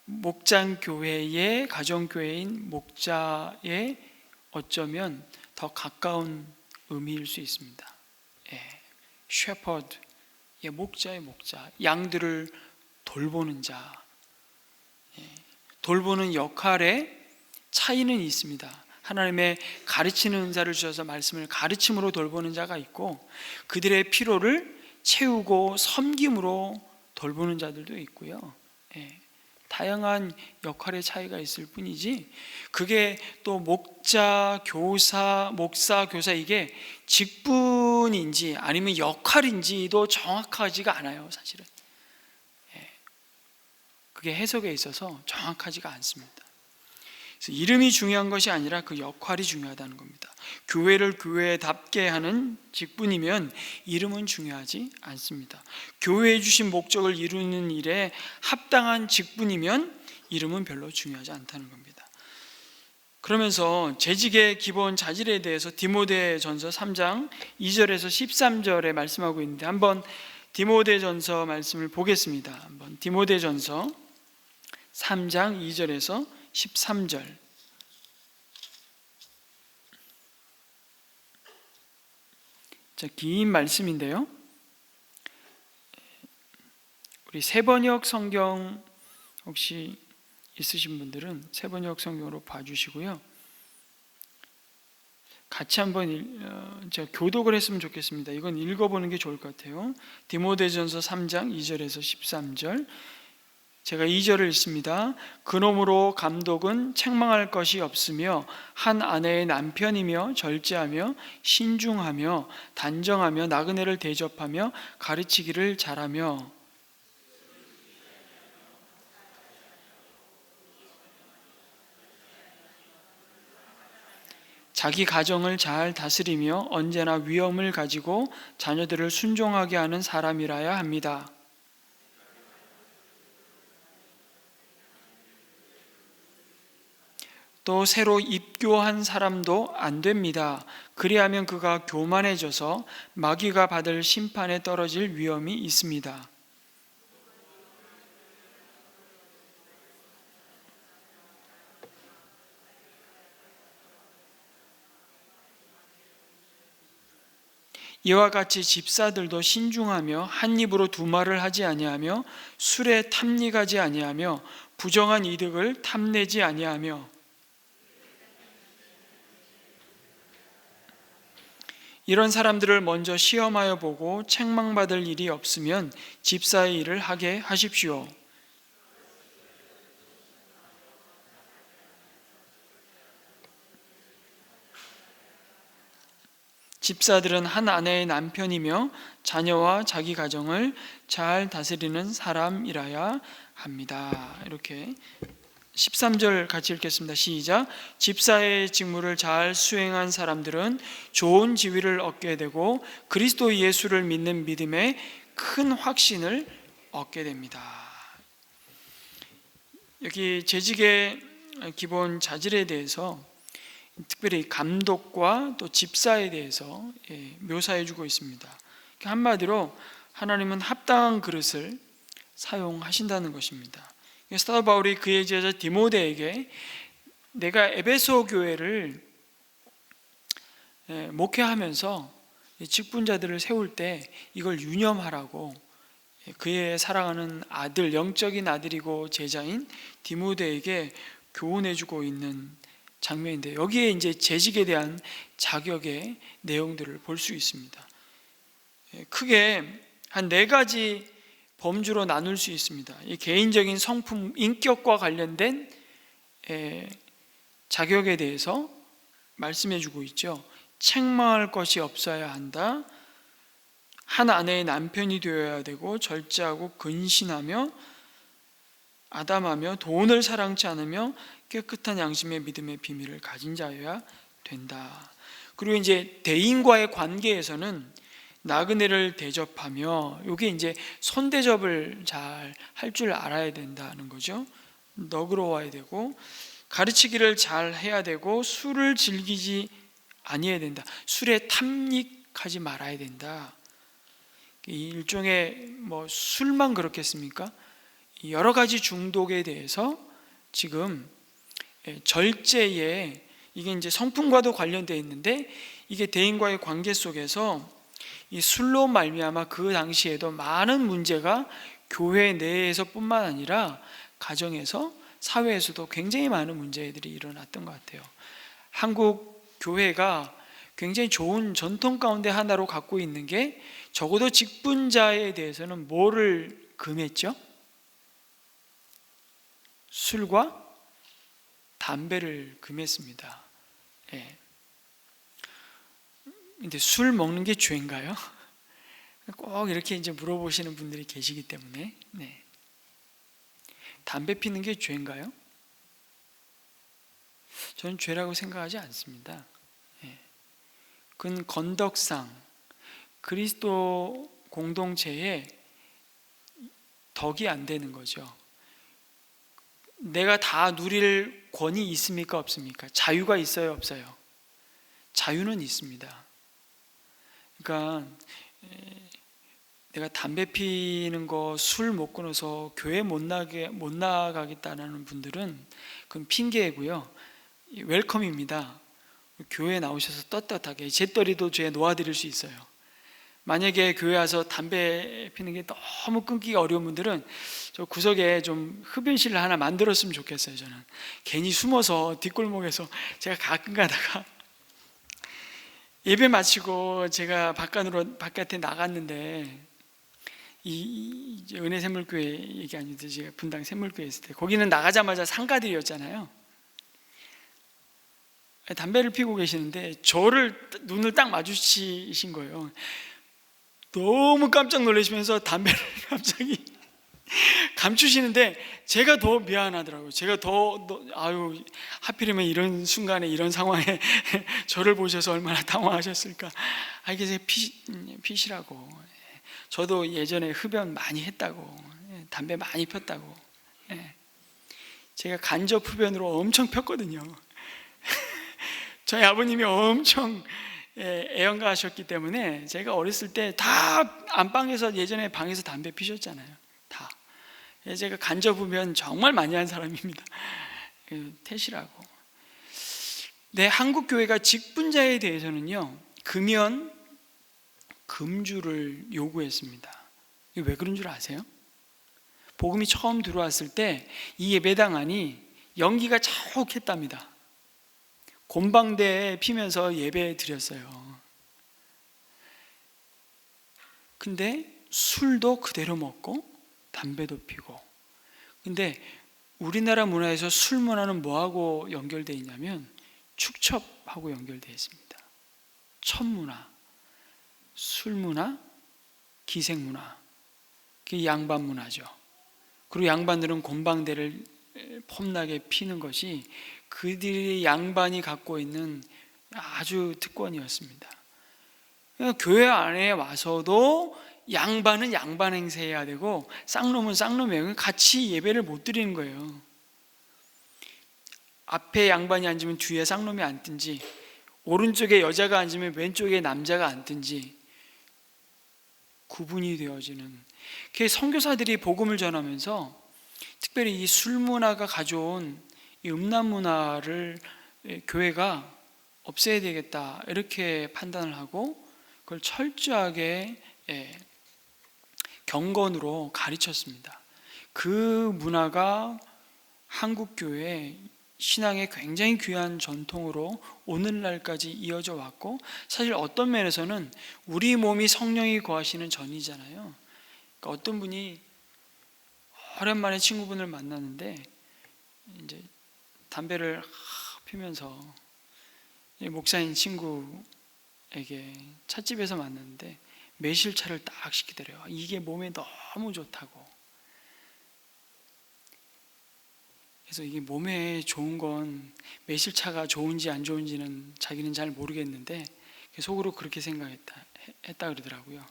목장교회의 가정교회인 목자의 어쩌면 더 가까운 의미일 수 있습니다. 셰퍼드, 목자의 목자, 양들을 돌보는 자, 돌보는 역할에 차이는 있습니다. 하나님의 가르치는 은사를 주셔서 말씀을 가르침으로 돌보는 자가 있고, 그들의 필요를 채우고 섬김으로 돌보는 자들도 있고요. 다양한 역할의 차이가 있을 뿐이지, 그게 또 목사, 교사 이게 직분인지 아니면 역할인지도 정확하지가 않아요, 사실은. 그게 해석에 있어서 정확하지가 않습니다. 그래서 이름이 중요한 것이 아니라 그 역할이 중요하다는 겁니다. 교회를 교회답게 하는 직분이면 이름은 중요하지 않습니다. 교회에 주신 목적을 이루는 일에 합당한 직분이면 이름은 별로 중요하지 않다는 겁니다. 그러면서 재직의 기본 자질에 대해서 디모데전서 3장 2절에서 13절에 말씀하고 있는데, 한번 디모데전서 말씀을 보겠습니다. 한번 디모데전서 3장 2절에서 13절. 자, 긴 말씀인데요, 우리 새번역 성경 혹시 있으신 분들은 새번역 성경으로 봐주시고요, 같이 한번 제가 교독을 했으면 좋겠습니다. 이건 읽어보는 게 좋을 것 같아요. 디모데전서 3장 2절에서 13절, 제가 2절을 읽습니다. 그러므로 감독은 책망할 것이 없으며 한 아내의 남편이며 절제하며 신중하며 단정하며 나그네를 대접하며 가르치기를 잘하며 자기 가정을 잘 다스리며 언제나 위엄을 가지고 자녀들을 순종하게 하는 사람이라야 합니다. 또 새로 입교한 사람도 안 됩니다. 그리하면 그가 교만해져서 마귀가 받을 심판에 떨어질 위험이 있습니다. 이와 같이 집사들도 신중하며 한 입으로 두 말을 하지 아니하며 술에 탐닉하지 아니하며 부정한 이득을 탐내지 아니하며 이런 사람들을 먼저 시험하여 보고 책망받을 일이 없으면 집사의 일을 하게 하십시오. 집사들은 한 아내의 남편이며 자녀와 자기 가정을 잘 다스리는 사람이라야 합니다. 이렇게 13절 같이 읽겠습니다. 시작. 집사의 직무를 잘 수행한 사람들은 좋은 지위를 얻게 되고 그리스도 예수를 믿는 믿음에 큰 확신을 얻게 됩니다. 여기 재직의 기본 자질에 대해서 특별히 감독과 또 집사에 대해서 묘사해 주고 있습니다. 한마디로 하나님은 합당한 그릇을 사용하신다는 것입니다. 사도 바울이 그의 제자 디모데에게 내가 에베소 교회를 목회하면서 직분자들을 세울 때 이걸 유념하라고 그의 사랑하는 아들, 영적인 아들이고 제자인 디모데에게 교훈해 주고 있는 장면인데, 여기에 이제 재직에 대한 자격의 내용들을 볼 수 있습니다. 크게 한 4가지 범주로 나눌 수 있습니다. 이 개인적인 성품, 인격과 관련된 자격에 대해서 말씀해 주고 있죠. 책망할 것이 없어야 한다. 한 아내의 남편이 되어야 되고 절제하고 근신하며 아담하며 돈을 사랑치 않으며 깨끗한 양심의 믿음의 비밀을 가진 자여야 된다. 그리고 이제 대인과의 관계에서는 나그네를 대접하며, 이게 이제 손대접을 잘 할 줄 알아야 된다는 거죠. 너그러워야 되고 가르치기를 잘 해야 되고 술을 즐기지 아니해야 된다. 술에 탐닉하지 말아야 된다. 일종의 술만 그렇겠습니까? 여러 가지 중독에 대해서 지금 절제에, 이게 이제 성품과도 관련되어 있는데, 이게 대인과의 관계 속에서 이 술로 말미암아 그 당시에도 많은 문제가 교회 내에서뿐만 아니라 가정에서 사회에서도 굉장히 많은 문제들이 일어났던 것 같아요. 한국 교회가 굉장히 좋은 전통 가운데 하나로 갖고 있는 게 적어도 직분자에 대해서는 뭐를 금했죠? 술과 담배를 금했습니다. 예. 근데 술 먹는 게 죄인가요? 꼭 이렇게 이제 물어보시는 분들이 계시기 때문에, 네. 담배 피는 게 죄인가요? 저는 죄라고 생각하지 않습니다. 예. 그건 건덕상 그리스도 공동체에 덕이 안 되는 거죠. 내가 다 누릴 권이 있습니까? 없습니까? 자유가 있어요? 없어요? 자유는 있습니다. 그러니까 내가 담배 피는 거, 술 못 끊어서 교회 못 나가겠다는 분들은 그건 핑계고요. 웰컴입니다. 교회에 나오셔서 떳떳하게 재떨이도 죄 놓아드릴 수 있어요. 만약에 교회 와서 담배 피는 게 너무 끊기가 어려운 분들은 저 구석에 좀 흡연실을 하나 만들었으면 좋겠어요. 저는 괜히 숨어서 뒷골목에서 제가 가끔 가다가 예배 마치고 제가 바깥에 나갔는데 이제 은혜 샘물교회 얘기 아닌데 제가 분당 샘물교회 있을 때 거기는 나가자마자 상가들이었잖아요. 담배를 피고 계시는데 저를 눈을 딱 마주치신 거예요. 너무 깜짝 놀라시면서 담배를 갑자기 감추시는데 제가 더 미안하더라고요. 제가 아유, 하필이면 이런 순간에 이런 상황에 저를 보셔서 얼마나 당황하셨을까. 이게 피시라고. 저도 예전에 흡연 많이 했다고, 담배 많이 폈다고. 제가 간접 흡연으로 엄청 폈거든요. 저희 아버님이 엄청 애연가하셨기 때문에 제가 어렸을 때 다 안방에서 예전에 방에서 담배 피셨잖아요. 다. 제가 간접 흡연 정말 많이 한 사람입니다. 태시라고. 네, 한국 교회가 직분자에 대해서는요, 금연, 금주를 요구했습니다. 이게 왜 그런 줄 아세요? 복음이 처음 들어왔을 때 이 예배당 안이 연기가 자욱했답니다. 곰방대에 피면서 예배 드렸어요. 근데 술도 그대로 먹고 담배도 피고. 근데 우리나라 문화에서 술 문화는 뭐하고 연결되어 있냐면 축첩하고 연결되어 있습니다. 첩문화, 술문화, 기생문화, 그게 양반 문화죠. 그리고 양반들은 곰방대를 폼나게 피는 것이 그들이 양반이 갖고 있는 아주 특권이었습니다. 교회 안에 와서도 양반은 양반 행세해야 되고 쌍놈은 쌍놈이에요. 같이 예배를 못 드리는 거예요. 앞에 양반이 앉으면 뒤에 쌍놈이 앉든지, 오른쪽에 여자가 앉으면 왼쪽에 남자가 앉든지 구분이 되어지는. 선교사들이 복음을 전하면서 특별히 이 술 문화가 가져온 이 음란 문화를 교회가 없애야 되겠다 이렇게 판단을 하고 그걸 철저하게 경건으로 가르쳤습니다. 그 문화가 한국 교회 신앙의 굉장히 귀한 전통으로 오늘날까지 이어져 왔고, 사실 어떤 면에서는 우리 몸이 성령이 거하시는 전이잖아요. 그러니까 어떤 분이 오랜만에 친구분을 만났는데 이제 담배를 피면서 목사인 친구에게 찻집에서 만났는데 매실차를 딱 시키더래요. 이게 몸에 너무 좋다고. 그래서 이게 몸에 좋은 건 매실차가 좋은지 안 좋은지는 자기는 잘 모르겠는데 속으로 그렇게 했다 그러더라고요.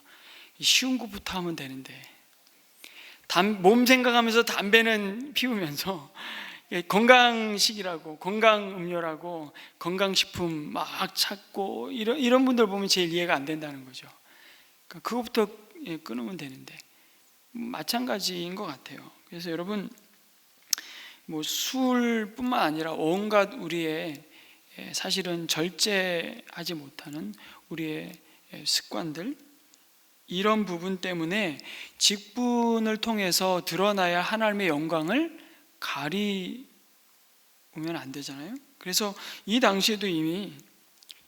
쉬운 것부터 하면 되는데 몸 생각하면서 담배는 피우면서 건강식이라고, 건강음료라고, 건강식품 막 찾고 이런 분들 보면 제일 이해가 안 된다는 거죠. 그러니까 그것부터 끊으면 되는데 마찬가지인 것 같아요. 그래서 여러분, 술뿐만 아니라 온갖 우리의 사실은 절제하지 못하는 우리의 습관들, 이런 부분 때문에 직분을 통해서 드러나야 하나님의 영광을 가리우면 안 되잖아요. 그래서 이 당시에도 이미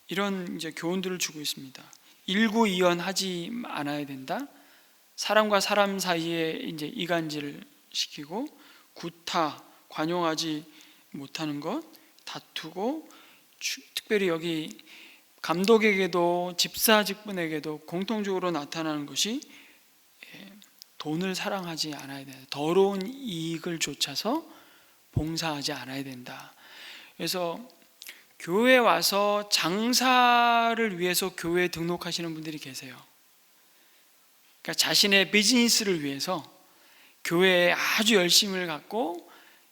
이런 이제 교훈들을 주고 있습니다. 일구이연하지 않아야 된다. 사람과 사람 사이에 이제 이간질을 시키고 구타, 관용하지 못하는 것, 다투고, 특별히 여기 감독에게도 집사 직분에게도 공통적으로 나타나는 것이 돈을 사랑하지 않아야 된다. 더러운 이익을 좇아서 봉사하지 않아야 된다. 그래서 교회에 와서 장사를 위해서 교회에 등록하시는 분들이 계세요. 그러니까 자신의 비즈니스를 위해서 교회에 아주 열심을 갖고,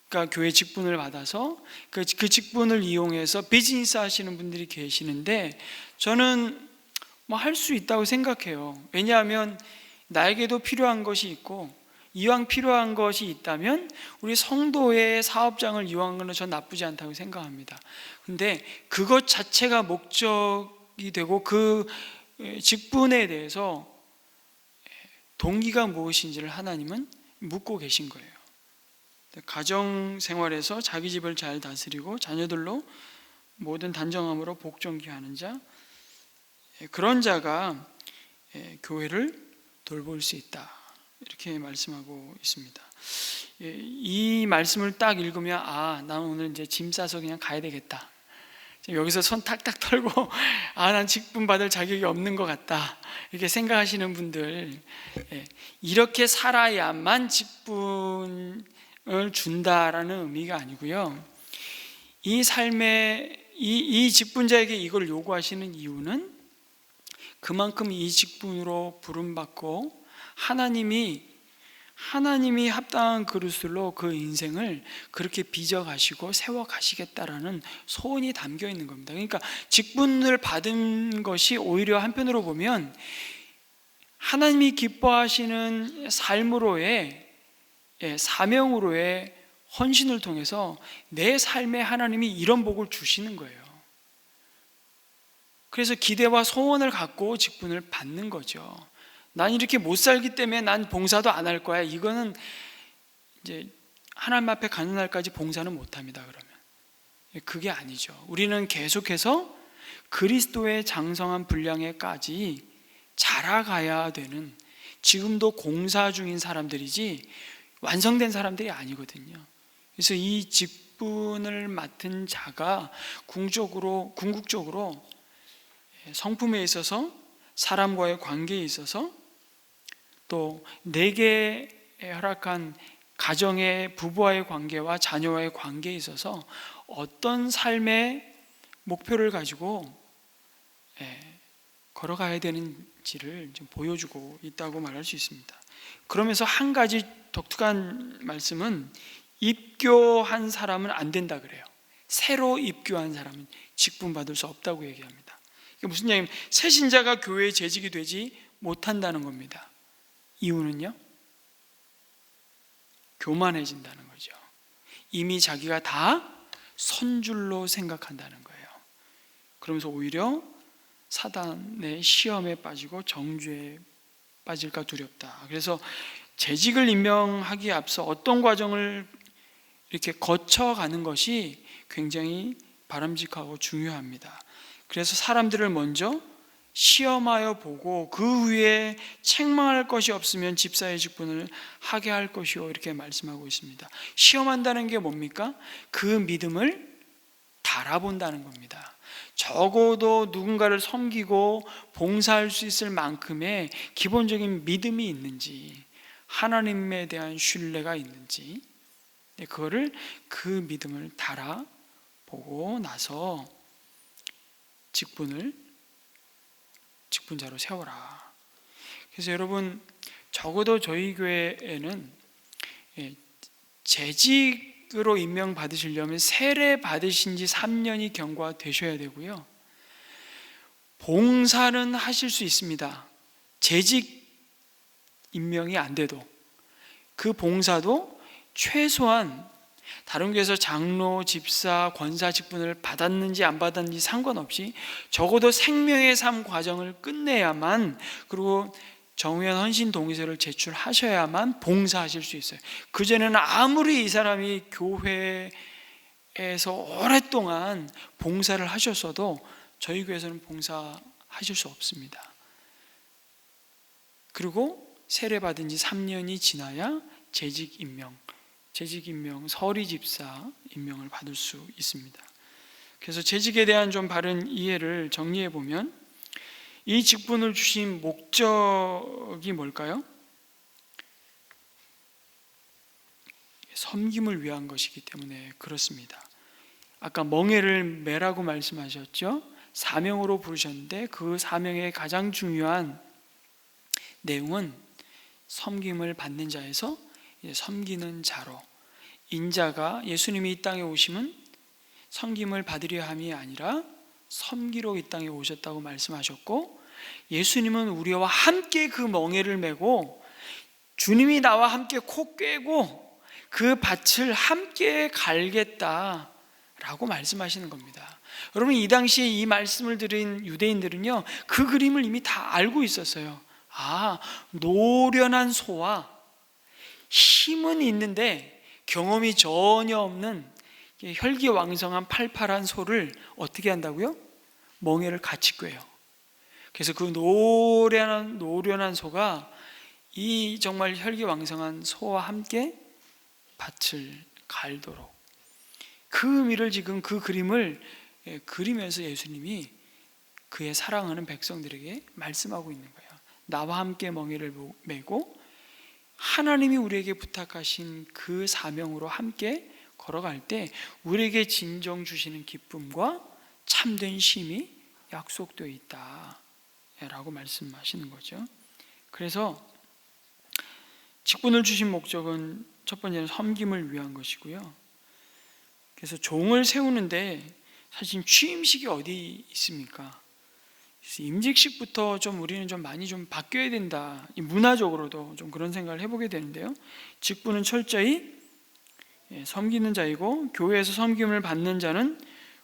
그러니까 교회 직분을 받아서 그 직분을 이용해서 비즈니스 하시는 분들이 계시는데, 저는 뭐 할 수 있다고 생각해요. 왜냐하면 나에게도 필요한 것이 있고, 이왕 필요한 것이 있다면 우리 성도의 사업장을 이용하는 것은 전 나쁘지 않다고 생각합니다. 근데 그것 자체가 목적이 되고 그 직분에 대해서 동기가 무엇인지를 하나님은 묻고 계신 거예요. 가정 생활에서 자기 집을 잘 다스리고 자녀들로 모든 단정함으로 복종기하는 자, 그런 자가 교회를 돌볼 수 있다, 이렇게 말씀하고 있습니다. 이 말씀을 딱 읽으면 난 오늘 이제 짐 싸서 그냥 가야 되겠다, 여기서 손 탁탁 털고 난 직분 받을 자격이 없는 것 같다, 이렇게 생각하시는 분들, 이렇게 살아야만 직분을 준다라는 의미가 아니고요. 이 삶에 이 직분자에게 이걸 요구하시는 이유는 그만큼 이 직분으로 부름받고 하나님이 합당한 그릇으로 그 인생을 그렇게 빚어가시고 세워가시겠다라는 소원이 담겨 있는 겁니다. 그러니까 직분을 받은 것이 오히려 한편으로 보면 하나님이 기뻐하시는 삶으로의, 사명으로의 헌신을 통해서 내 삶에 하나님이 이런 복을 주시는 거예요. 그래서 기대와 소원을 갖고 직분을 받는 거죠. 난 이렇게 못 살기 때문에 난 봉사도 안 할 거야. 이거는 이제 하나님 앞에 가는 날까지 봉사는 못 합니다. 그러면 그게 아니죠. 우리는 계속해서 그리스도의 장성한 분량에까지 자라가야 되는, 지금도 공사 중인 사람들이지 완성된 사람들이 아니거든요. 그래서 이 직분을 맡은 자가 궁극적으로 성품에 있어서, 사람과의 관계에 있어서, 또 내게 허락한 가정의 부부와의 관계와 자녀와의 관계에 있어서 어떤 삶의 목표를 가지고 걸어가야 되는지를 좀 보여주고 있다고 말할 수 있습니다. 그러면서 한 가지 독특한 말씀은 입교한 사람은 안 된다 그래요. 새로 입교한 사람은 직분 받을 수 없다고 얘기합니다. 이게 무슨 얘기냐면 새 신자가 교회에 재직이 되지 못한다는 겁니다. 이유는요? 교만해진다는 거죠. 이미 자기가 다 선줄로 생각한다는 거예요. 그러면서 오히려 사단의 시험에 빠지고 정죄에 빠질까 두렵다. 그래서 재직을 임명하기에 앞서 어떤 과정을 이렇게 거쳐가는 것이 굉장히 바람직하고 중요합니다. 그래서 사람들을 먼저 시험하여 보고 그 위에 책망할 것이 없으면 집사의 직분을 하게 할 것이요, 이렇게 말씀하고 있습니다. 시험한다는 게 뭡니까? 그 믿음을 달아본다는 겁니다. 적어도 누군가를 섬기고 봉사할 수 있을 만큼의 기본적인 믿음이 있는지, 하나님에 대한 신뢰가 있는지, 그 믿음을 달아보고 나서 직분자로 세워라. 그래서 여러분, 적어도 저희 교회에는 재직으로 임명받으시려면 세례 받으신 지 3년이 경과되셔야 되고요, 봉사는 하실 수 있습니다. 재직 임명이 안 돼도 그 봉사도 최소한 다른 교회에서 장로, 집사, 권사 직분을 받았는지 안 받았는지 상관없이 적어도 생명의 삶 과정을 끝내야만, 그리고 정의원 헌신 동의서를 제출하셔야만 봉사하실 수 있어요. 그전에는 아무리 이 사람이 교회에서 오랫동안 봉사를 하셨어도 저희 교회에서는 봉사하실 수 없습니다. 그리고 세례받은 지 3년이 지나야 재직 임명, 서리 집사 임명을 받을 수 있습니다. 그래서 재직에 대한 좀 바른 이해를 정리해 보면 이 직분을 주신 목적이 뭘까요? 섬김을 위한 것이기 때문에 그렇습니다. 아까 멍에를 매라고 말씀하셨죠? 사명으로 부르셨는데 그 사명의 가장 중요한 내용은 섬김을 받는 자에서 섬기는 자로, 인자가 예수님이 이 땅에 오심은 섬김을 받으려 함이 아니라 섬기러 이 땅에 오셨다고 말씀하셨고, 예수님은 우리와 함께 그 멍에를 메고 주님이 나와 함께 코 꿰고 그 밭을 함께 갈겠다라고 말씀하시는 겁니다. 여러분, 이 당시에 이 말씀을 들은 유대인들은요, 그 그림을 이미 다 알고 있었어요. 노련한 소와 힘은 있는데 경험이 전혀 없는 혈기왕성한 팔팔한 소를 어떻게 한다고요? 멍에를 같이 꿰요. 그래서 그 노련한 소가 이 정말 혈기왕성한 소와 함께 밭을 갈도록, 그 의미를 지금 그 그림을 그리면서 예수님이 그의 사랑하는 백성들에게 말씀하고 있는 거예요. 나와 함께 멍에를 메고 하나님이 우리에게 부탁하신 그 사명으로 함께 걸어갈 때 우리에게 진정 주시는 기쁨과 참된 쉼이 약속되어 있다라고 말씀하시는 거죠. 그래서 직분을 주신 목적은 첫 번째는 섬김을 위한 것이고요. 그래서 종을 세우는데 사실 취임식이 어디 있습니까? 임직식부터 우리는 많이 바뀌어야 된다. 문화적으로도 그런 생각을 해보게 되는데요. 직분은 철저히 섬기는 자이고, 교회에서 섬김을 받는 자는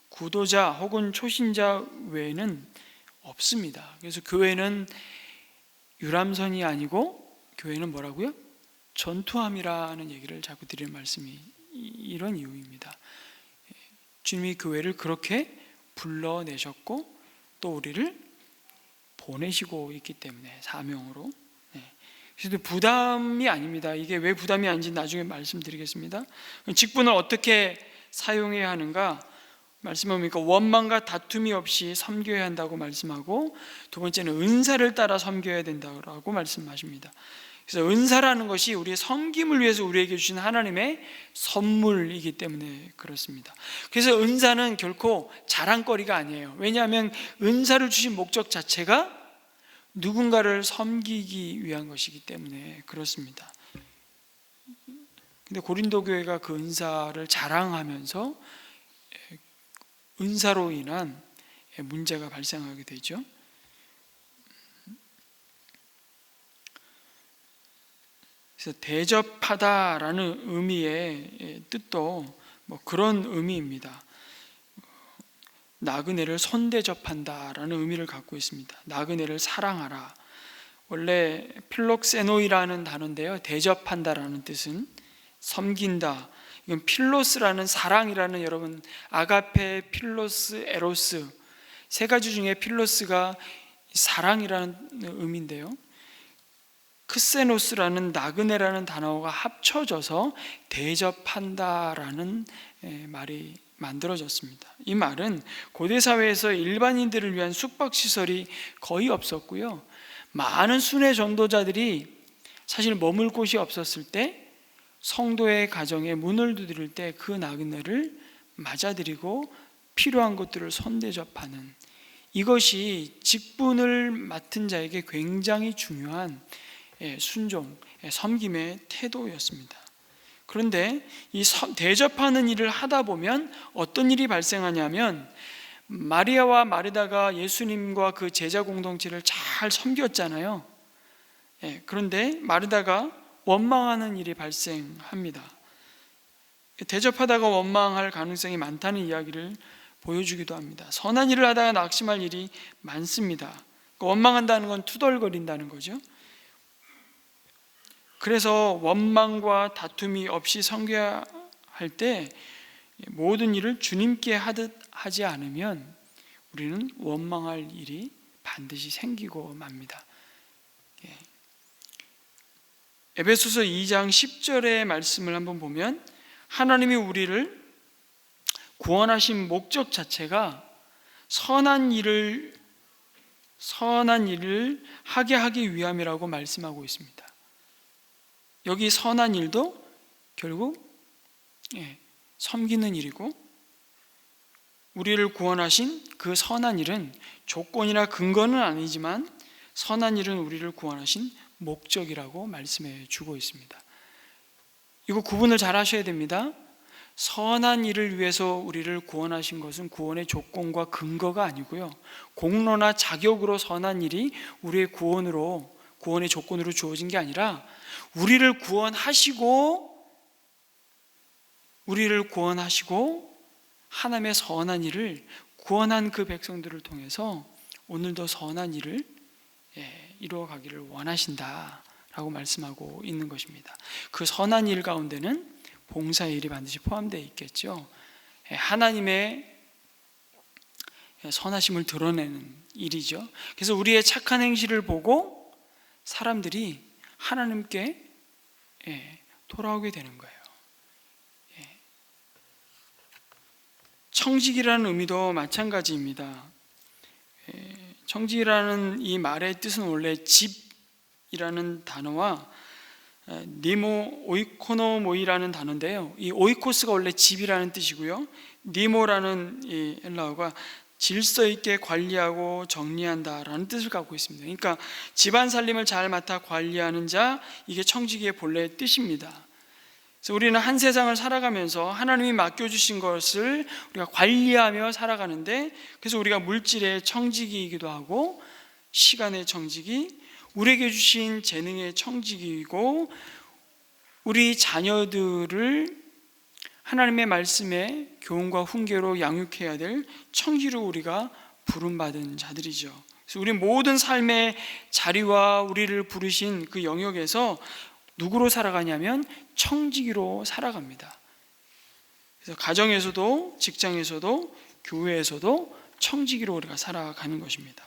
구도자 혹은 초신자 외에는 없습니다. 그래서 교회는 유람선이 아니고 교회는 뭐라고요? 전투함이라는 얘기를 자꾸 드리는 말씀이 이런 이유입니다. 주님이 교회를 그렇게 불러내셨고 또 우리를 보내시고 있기 때문에 사명으로. 그래서 부담이 아닙니다. 이게 왜 부담이 아닌지 나중에 말씀드리겠습니다. 직분을 어떻게 사용해야 하는가 말씀하니까 원망과 다툼이 없이 섬겨야 한다고 말씀하고, 두 번째는 은사를 따라 섬겨야 된다고 말씀하십니다. 그래서 은사라는 것이 우리의 섬김을 위해서 우리에게 주신 하나님의 선물이기 때문에 그렇습니다. 그래서 은사는 결코 자랑거리가 아니에요. 왜냐하면 은사를 주신 목적 자체가 누군가를 섬기기 위한 것이기 때문에 그렇습니다. 근데 고린도 교회가 그 은사를 자랑하면서 은사로 인한 문제가 발생하게 되죠. 그래서 대접하다라는 의미의 뜻도 그런 의미입니다. 나그네를 손대접한다라는 의미를 갖고 있습니다. 나그네를 사랑하라. 원래 필록세노이라는 단어인데요, 대접한다라는 뜻은 섬긴다. 이건 필로스라는 사랑이라는, 여러분 아가페, 필로스, 에로스 세 가지 중에 필로스가 사랑이라는 의미인데요, 크세노스라는 나그네라는 단어가 합쳐져서 대접한다라는 말이 만들어졌습니다. 이 말은 고대 사회에서 일반인들을 위한 숙박시설이 거의 없었고요, 많은 순회 전도자들이 사실 머물 곳이 없었을 때 성도의 가정에 문을 두드릴 때 그 나그네를 맞아들이고 필요한 것들을 손대접하는, 이것이 직분을 맡은 자에게 굉장히 중요한 순종, 섬김의 태도였습니다. 그런데 이 대접하는 일을 하다 보면 어떤 일이 발생하냐면, 마리아와 마르다가 예수님과 그 제자 공동체를 잘 섬겼잖아요. 그런데 마르다가 원망하는 일이 발생합니다. 대접하다가 원망할 가능성이 많다는 이야기를 보여주기도 합니다. 선한 일을 하다가 낙심할 일이 많습니다. 원망한다는 건 투덜거린다는 거죠. 그래서 원망과 다툼이 없이 섬겨야 할 때 모든 일을 주님께 하듯 하지 않으면 우리는 원망할 일이 반드시 생기고 맙니다. 에베소서 2장 10절의 말씀을 한번 보면 하나님이 우리를 구원하신 목적 자체가 선한 일을 하게 하기 위함이라고 말씀하고 있습니다. 여기 선한 일도 결국 섬기는 일이고, 우리를 구원하신 그 선한 일은 조건이나 근거는 아니지만 선한 일은 우리를 구원하신 목적이라고 말씀해 주고 있습니다. 이거 구분을 잘 하셔야 됩니다. 선한 일을 위해서 우리를 구원하신 것은 구원의 조건과 근거가 아니고요, 공로나 자격으로 선한 일이 우리의 구원의 조건으로 주어진 게 아니라 우리를 구원하시고 하나님의 선한 일을 구원한 그 백성들을 통해서 오늘도 선한 일을 이루어가기를 원하신다라고 말씀하고 있는 것입니다. 그 선한 일 가운데는 봉사의 일이 반드시 포함되어 있겠죠. 하나님의 선하심을 드러내는 일이죠. 그래서 우리의 착한 행실을 보고 사람들이 하나님께 돌아오게 되는 거예요. 청직이라는 의미도 마찬가지입니다. 청직이라는 이 말의 뜻은 원래 집이라는 단어와 니모 오이코노모이라는 단어인데요, 이 오이코스가 원래 집이라는 뜻이고요, 니모라는 이 헬라어가 질서 있게 관리하고 정리한다라는 뜻을 갖고 있습니다. 그러니까 집안 살림을 잘 맡아 관리하는 자, 이게 청지기의 본래 뜻입니다. 그래서 우리는 한 세상을 살아가면서 하나님이 맡겨주신 것을 우리가 관리하며 살아가는데, 그래서 우리가 물질의 청지기이기도 하고 시간의 청지기, 우리에게 주신 재능의 청지기이고, 우리 자녀들을 하나님의 말씀에 교훈과 훈계로 양육해야 될 청지로 우리가 부름받은 자들이죠. 그래서 우리 모든 삶의 자리와 우리를 부르신 그 영역에서 누구로 살아가냐면 청지기로 살아갑니다. 그래서 가정에서도 직장에서도 교회에서도 청지기로 우리가 살아가는 것입니다.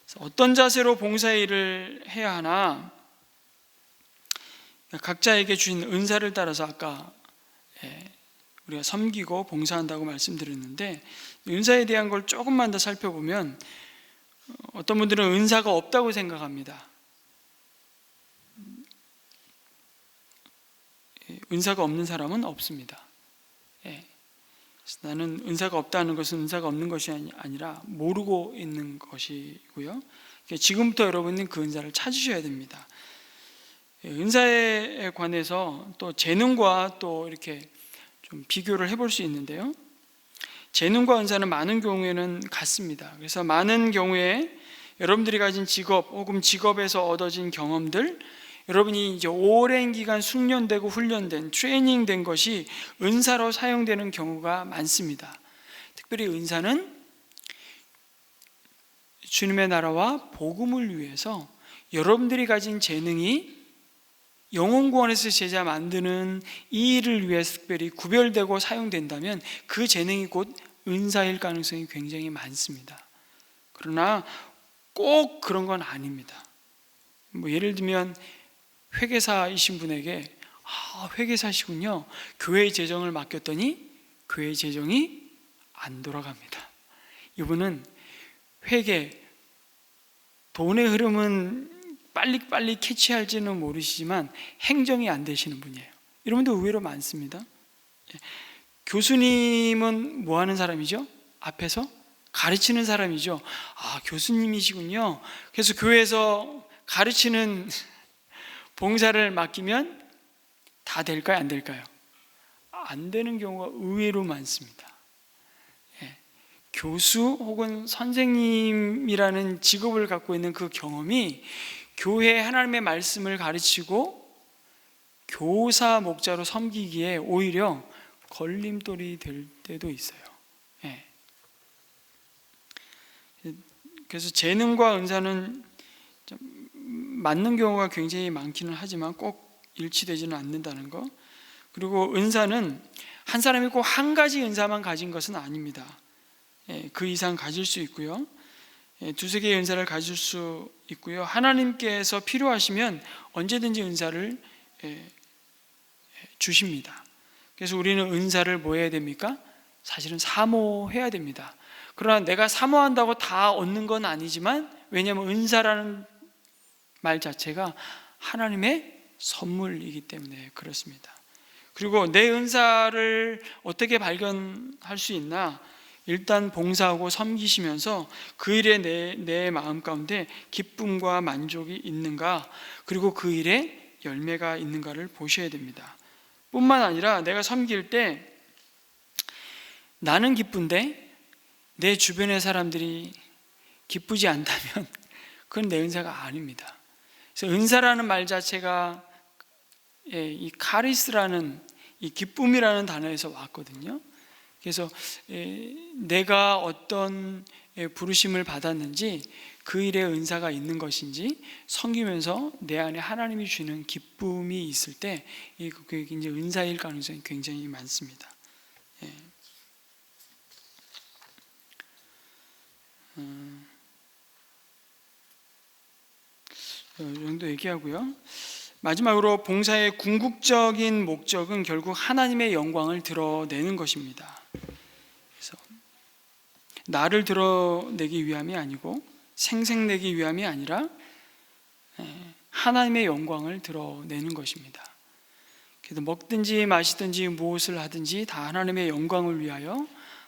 그래서 어떤 자세로 봉사의 일을 해야 하나, 각자에게 주신 은사를 따라서 아까 우리가 섬기고 봉사한다고 말씀드렸는데, 은사에 대한 걸 조금만 더 살펴보면 어떤 분들은 은사가 없다고 생각합니다. 은사가 없는 사람은 없습니다. 나는 은사가 없다는 것은 은사가 없는 것이 아니라 모르고 있는 것이고요, 지금부터 여러분은 그 은사를 찾으셔야 됩니다. 은사에 관해서 또 재능과 또 이렇게 좀 비교를 해볼 수 있는데요, 재능과 은사는 많은 경우에는 같습니다. 그래서 많은 경우에 여러분들이 가진 직업 혹은 직업에서 얻어진 경험들, 여러분이 이제 오랜 기간 숙련되고 훈련된, 트레이닝된 것이 은사로 사용되는 경우가 많습니다. 특별히 은사는 주님의 나라와 복음을 위해서 여러분들이 가진 재능이 영혼 구원에서 제자 만드는 이 일을 위해서 특별히 구별되고 사용된다면 그 재능이 곧 은사일 가능성이 굉장히 많습니다. 그러나 꼭 그런 건 아닙니다. 예를 들면 회계사이신 분에게 회계사시군요, 교회의 재정을 맡겼더니 교회의 재정이 안 돌아갑니다. 이분은 회계, 돈의 흐름은 빨리 캐치할지는 모르시지만 행정이 안 되시는 분이에요. 이런 분들 의외로 많습니다. 교수님은 뭐 하는 사람이죠? 앞에서 가르치는 사람이죠. 교수님이시군요. 그래서 교회에서 가르치는 봉사를 맡기면 다 될까요? 안 될까요? 안 되는 경우가 의외로 많습니다. 교수 혹은 선생님이라는 직업을 갖고 있는 그 경험이 교회에 하나님의 말씀을 가르치고 교사 목자로 섬기기에 오히려 걸림돌이 될 때도 있어요. 그래서 재능과 은사는 맞는 경우가 굉장히 많기는 하지만 꼭 일치되지는 않는다는 거. 그리고 은사는 한 사람이 꼭 한 가지 은사만 가진 것은 아닙니다. 그 이상 가질 수 있고요. 두세 개의 은사를 가질 수 있고요. 하나님께서 필요하시면 언제든지 은사를 주십니다. 그래서 우리는 은사를 뭐 해야 됩니까? 사실은 사모해야 됩니다. 그러나 내가 사모한다고 다 얻는 건 아니지만, 왜냐하면 은사라는 말 자체가 하나님의 선물이기 때문에 그렇습니다. 그리고 내 은사를 어떻게 발견할 수 있나? 일단 봉사하고 섬기시면서 그 일에 내 마음 가운데 기쁨과 만족이 있는가, 그리고 그 일에 열매가 있는가를 보셔야 됩니다. 뿐만 아니라 내가 섬길 때 나는 기쁜데 내 주변의 사람들이 기쁘지 않다면 그건 내 은사가 아닙니다. 그래서 은사라는 말 자체가 이 카리스라는, 이 기쁨이라는 단어에서 왔거든요. 그래서 내가 어떤 부르심을 받았는지, 그 일에 은사가 있는 것인지, 섬기면서 내 안에 하나님이 주는 기쁨이 있을 때 그게 이제 은사일 가능성이 굉장히 많습니다. 이 정도 얘기하고요. 마지막으로 봉사의 궁극적인 목적은 결국 하나님의 영광을 드러내는 것입니다. 그래서 나를 드러내기 위함이 아니고, 생색내기 위함이 아니라 하나님의 영광을 드러내는 것입니다. 그래서 먹든지 마시든지 무엇을 하든지 다 하나님의 영광을 위하여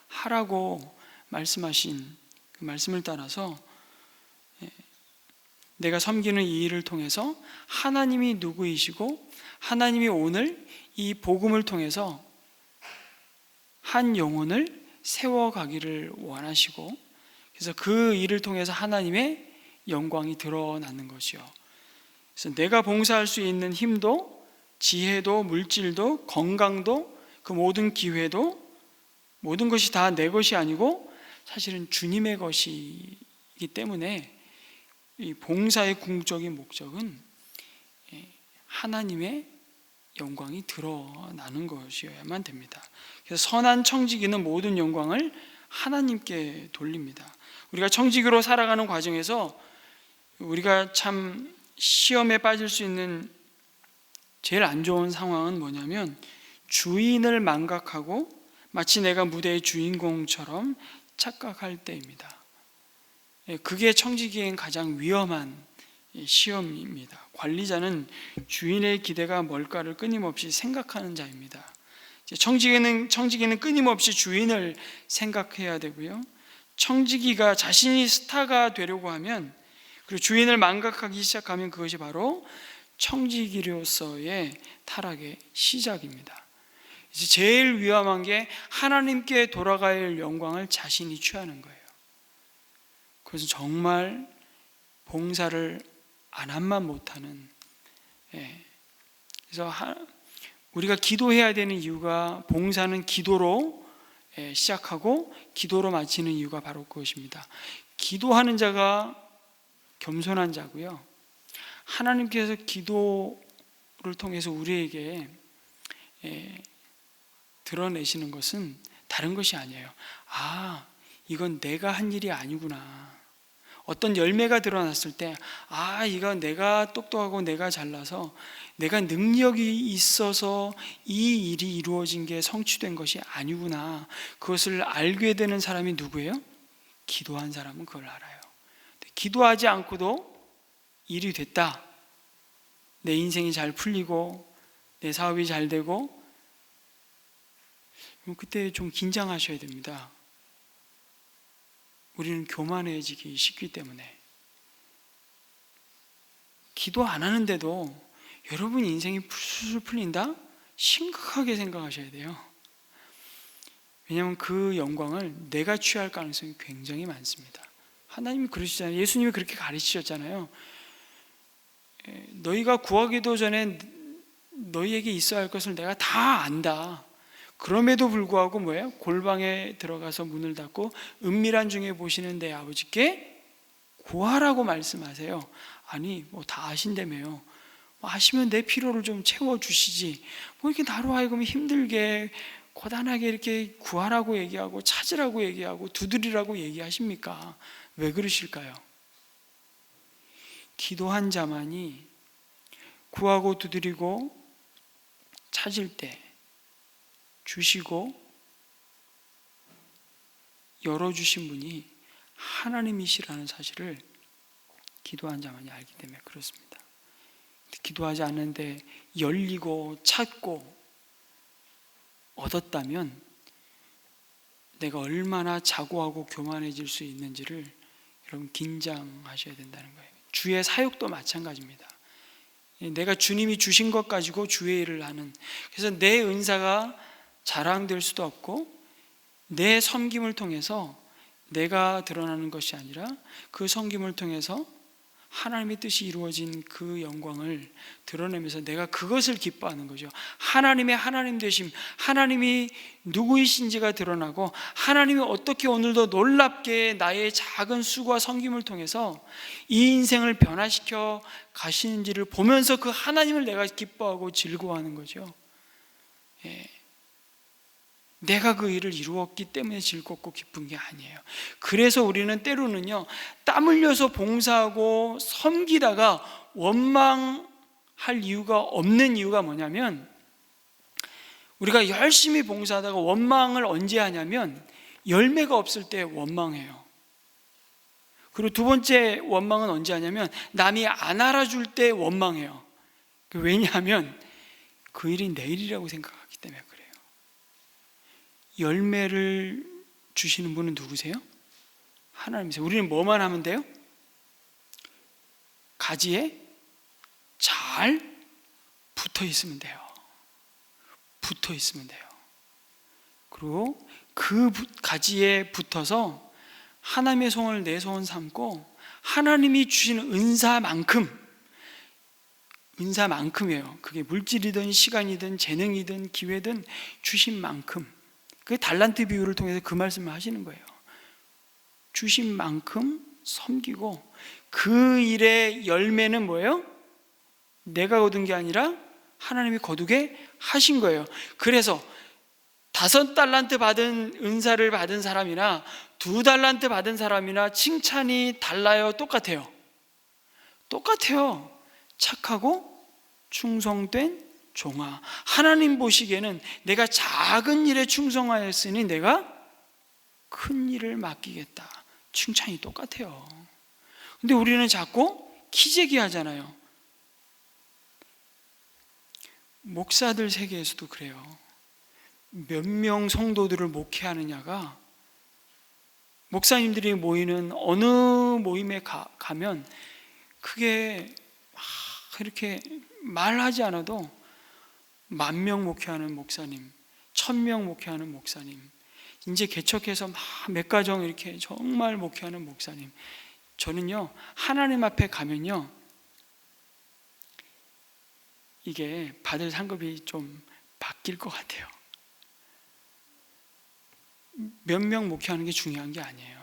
하라고 말씀하신 그 말씀을 따라서 내가 섬기는 이 일을 통해서 하나님이 누구이시고, 하나님이 오늘 이 복음을 통해서 한 영혼을 세워가기를 원하시고, 그래서 그 일을 통해서 하나님의 영광이 드러나는 것이요. 그래서 내가 봉사할 수 있는 힘도, 지혜도, 물질도, 건강도, 그 모든 기회도, 모든 것이 다 내 것이 아니고 사실은 주님의 것이기 때문에 이 봉사의 궁극적인 목적은 하나님의 영광이 드러나는 것이어야만 됩니다. 그래서 선한 청지기는 모든 영광을 하나님께 돌립니다. 우리가 청지기로 살아가는 과정에서 우리가 참 시험에 빠질 수 있는 제일 안 좋은 상황은 뭐냐면, 주인을 망각하고 마치 내가 무대의 주인공처럼 착각할 때입니다. 그게 청지기엔 가장 위험한 시험입니다. 관리자는 주인의 기대가 뭘까를 끊임없이 생각하는 자입니다. 청지기는 끊임없이 주인을 생각해야 되고요. 청지기가 자신이 스타가 되려고 하면, 그리고 주인을 망각하기 시작하면 그것이 바로 청지기로서의 타락의 시작입니다. 이제 제일 위험한 게 하나님께 돌아갈 영광을 자신이 취하는 거예요. 그래서 정말 봉사를 안 한만 못하는, 그래서 우리가 기도해야 되는 이유가, 봉사는 기도로 시작하고 기도로 마치는 이유가 바로 그것입니다. 기도하는 자가 겸손한 자고요, 하나님께서 기도를 통해서 우리에게 드러내시는 것은 다른 것이 아니에요. 아, 이건 내가 한 일이 아니구나. 어떤 열매가 드러났을 때, 아, 이건 내가 똑똑하고 내가 잘나서, 내가 능력이 있어서 이 일이 이루어진 게 성취된 것이 아니구나. 그것을 알게 되는 사람이 누구예요? 기도한 사람은 그걸 알아요. 기도하지 않고도 일이 됐다, 내 인생이 잘 풀리고 내 사업이 잘 되고, 그때 좀 긴장하셔야 됩니다. 우리는 교만해지기 쉽기 때문에. 기도 안 하는데도 여러분 인생이 풀술 풀린다? 심각하게 생각하셔야 돼요. 왜냐하면 그 영광을 내가 취할 가능성이 굉장히 많습니다. 하나님이 그러시잖아요. 예수님이 그렇게 가르치셨잖아요. 너희가 구하기도 전에 너희에게 있어야 할 것을 내가 다 안다. 그럼에도 불구하고 뭐예요? 골방에 들어가서 문을 닫고 은밀한 중에 보시는 내 아버지께 구하라고 말씀하세요. 아니 뭐 다 아신다며요. 뭐 아시면 내 필요를 좀 채워주시지 뭐 이렇게 나로 하여금 힘들게 고단하게 이렇게 구하라고 얘기하고 찾으라고 얘기하고 두드리라고 얘기하십니까? 왜 그러실까요? 기도한 자만이 구하고 두드리고 찾을 때 주시고 열어주신 분이 하나님이시라는 사실을 기도한 자만이 알기 때문에 그렇습니다. 기도하지 않는데 열리고 찾고 얻었다면 내가 얼마나 자고하고 교만해질 수 있는지를 여러분 긴장하셔야 된다는 거예요. 주의 사역도 마찬가지입니다. 내가 주님이 주신 것 가지고 주의 일을 하는, 그래서 내 은사가 자랑될 수도 없고 내 섬김을 통해서 내가 드러나는 것이 아니라 그 섬김을 통해서 하나님의 뜻이 이루어진 그 영광을 드러내면서 내가 그것을 기뻐하는 거죠. 하나님의 하나님 되심, 하나님이 누구이신지가 드러나고 하나님이 어떻게 오늘도 놀랍게 나의 작은 수고와 섬김을 통해서 이 인생을 변화시켜 가시는지를 보면서 그 하나님을 내가 기뻐하고 즐거워하는 거죠. 내가 그 일을 이루었기 때문에 즐겁고 기쁜 게 아니에요. 그래서 우리는 때로는요, 땀 흘려서 봉사하고 섬기다가 원망할 이유가 없는 이유가 뭐냐면, 우리가 열심히 봉사하다가 원망을 언제 하냐면 열매가 없을 때 원망해요. 그리고 두 번째 원망은 언제 하냐면 남이 안 알아줄 때 원망해요. 왜냐하면 그 일이 내 일이라고 생각하기 때문에 그래요. 열매를 주시는 분은 누구세요? 하나님이세요. 우리는 뭐만 하면 돼요? 가지에 잘 붙어 있으면 돼요. 붙어 있으면 돼요. 그리고 그 가지에 붙어서 하나님의 손을 내 손 삼고 하나님이 주시는 은사만큼이에요. 그게 물질이든 시간이든 재능이든 기회든 주신 만큼, 그 달란트 비유를 통해서 그 말씀을 하시는 거예요. 주신 만큼 섬기고 그 일의 열매는 뭐예요? 내가 거둔 게 아니라 하나님이 거두게 하신 거예요. 그래서 5달란트 받은 은사를 받은 사람이나 2달란트 받은 사람이나 칭찬이 달라요? 똑같아요? 똑같아요. 착하고 충성된 종아. 하나님 보시기에는 내가 작은 일에 충성하였으니 내가 큰 일을 맡기겠다. 칭찬이 똑같아요. 근데 우리는 자꾸 키재기 하잖아요. 목사들 세계에서도 그래요. 몇 명 성도들을 목회하느냐가, 목사님들이 모이는 어느 모임에 가면 그게 막 이렇게 말하지 않아도 10,000명 목회하는 목사님, 1,000명 목회하는 목사님, 이제 개척해서 막 몇 가정 이렇게 정말 목회하는 목사님. 저는요, 하나님 앞에 가면요, 이게 받을 상급이 좀 바뀔 것 같아요. 몇 명 목회하는 게 중요한 게 아니에요.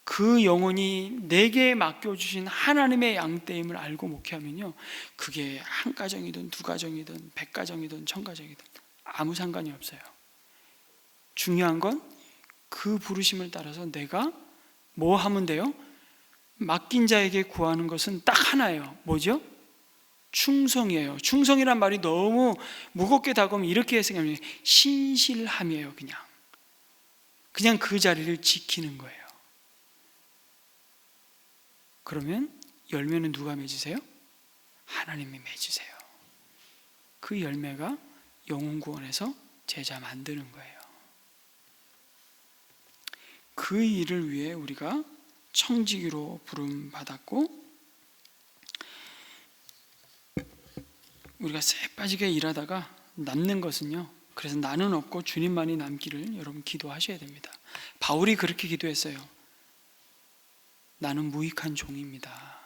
그 영혼이 내게 맡겨주신 하나님의 양떼임을 알고 목회하면요, 그게 한 가정이든 2가정이든 100가정이든 1000가정이든 아무 상관이 없어요. 중요한 건 그 부르심을 따라서 내가 뭐 하면 돼요? 맡긴 자에게 구하는 것은 딱 하나예요. 뭐죠? 충성이에요. 충성이란 말이 너무 무겁게 다가오면 이렇게 해석하면 신실함이에요. 그냥 그 자리를 지키는 거예요. 그러면 열매는 누가 맺으세요? 하나님이 맺으세요. 그 열매가 영혼구원에서 제자 만드는 거예요. 그 일을 위해 우리가 청지기로 부름받았고, 우리가 쎄 빠지게 일하다가 남는 것은요, 그래서 나는 없고 주님만이 남기를 여러분 기도하셔야 됩니다. 바울이 그렇게 기도했어요. 나는 무익한 종입니다.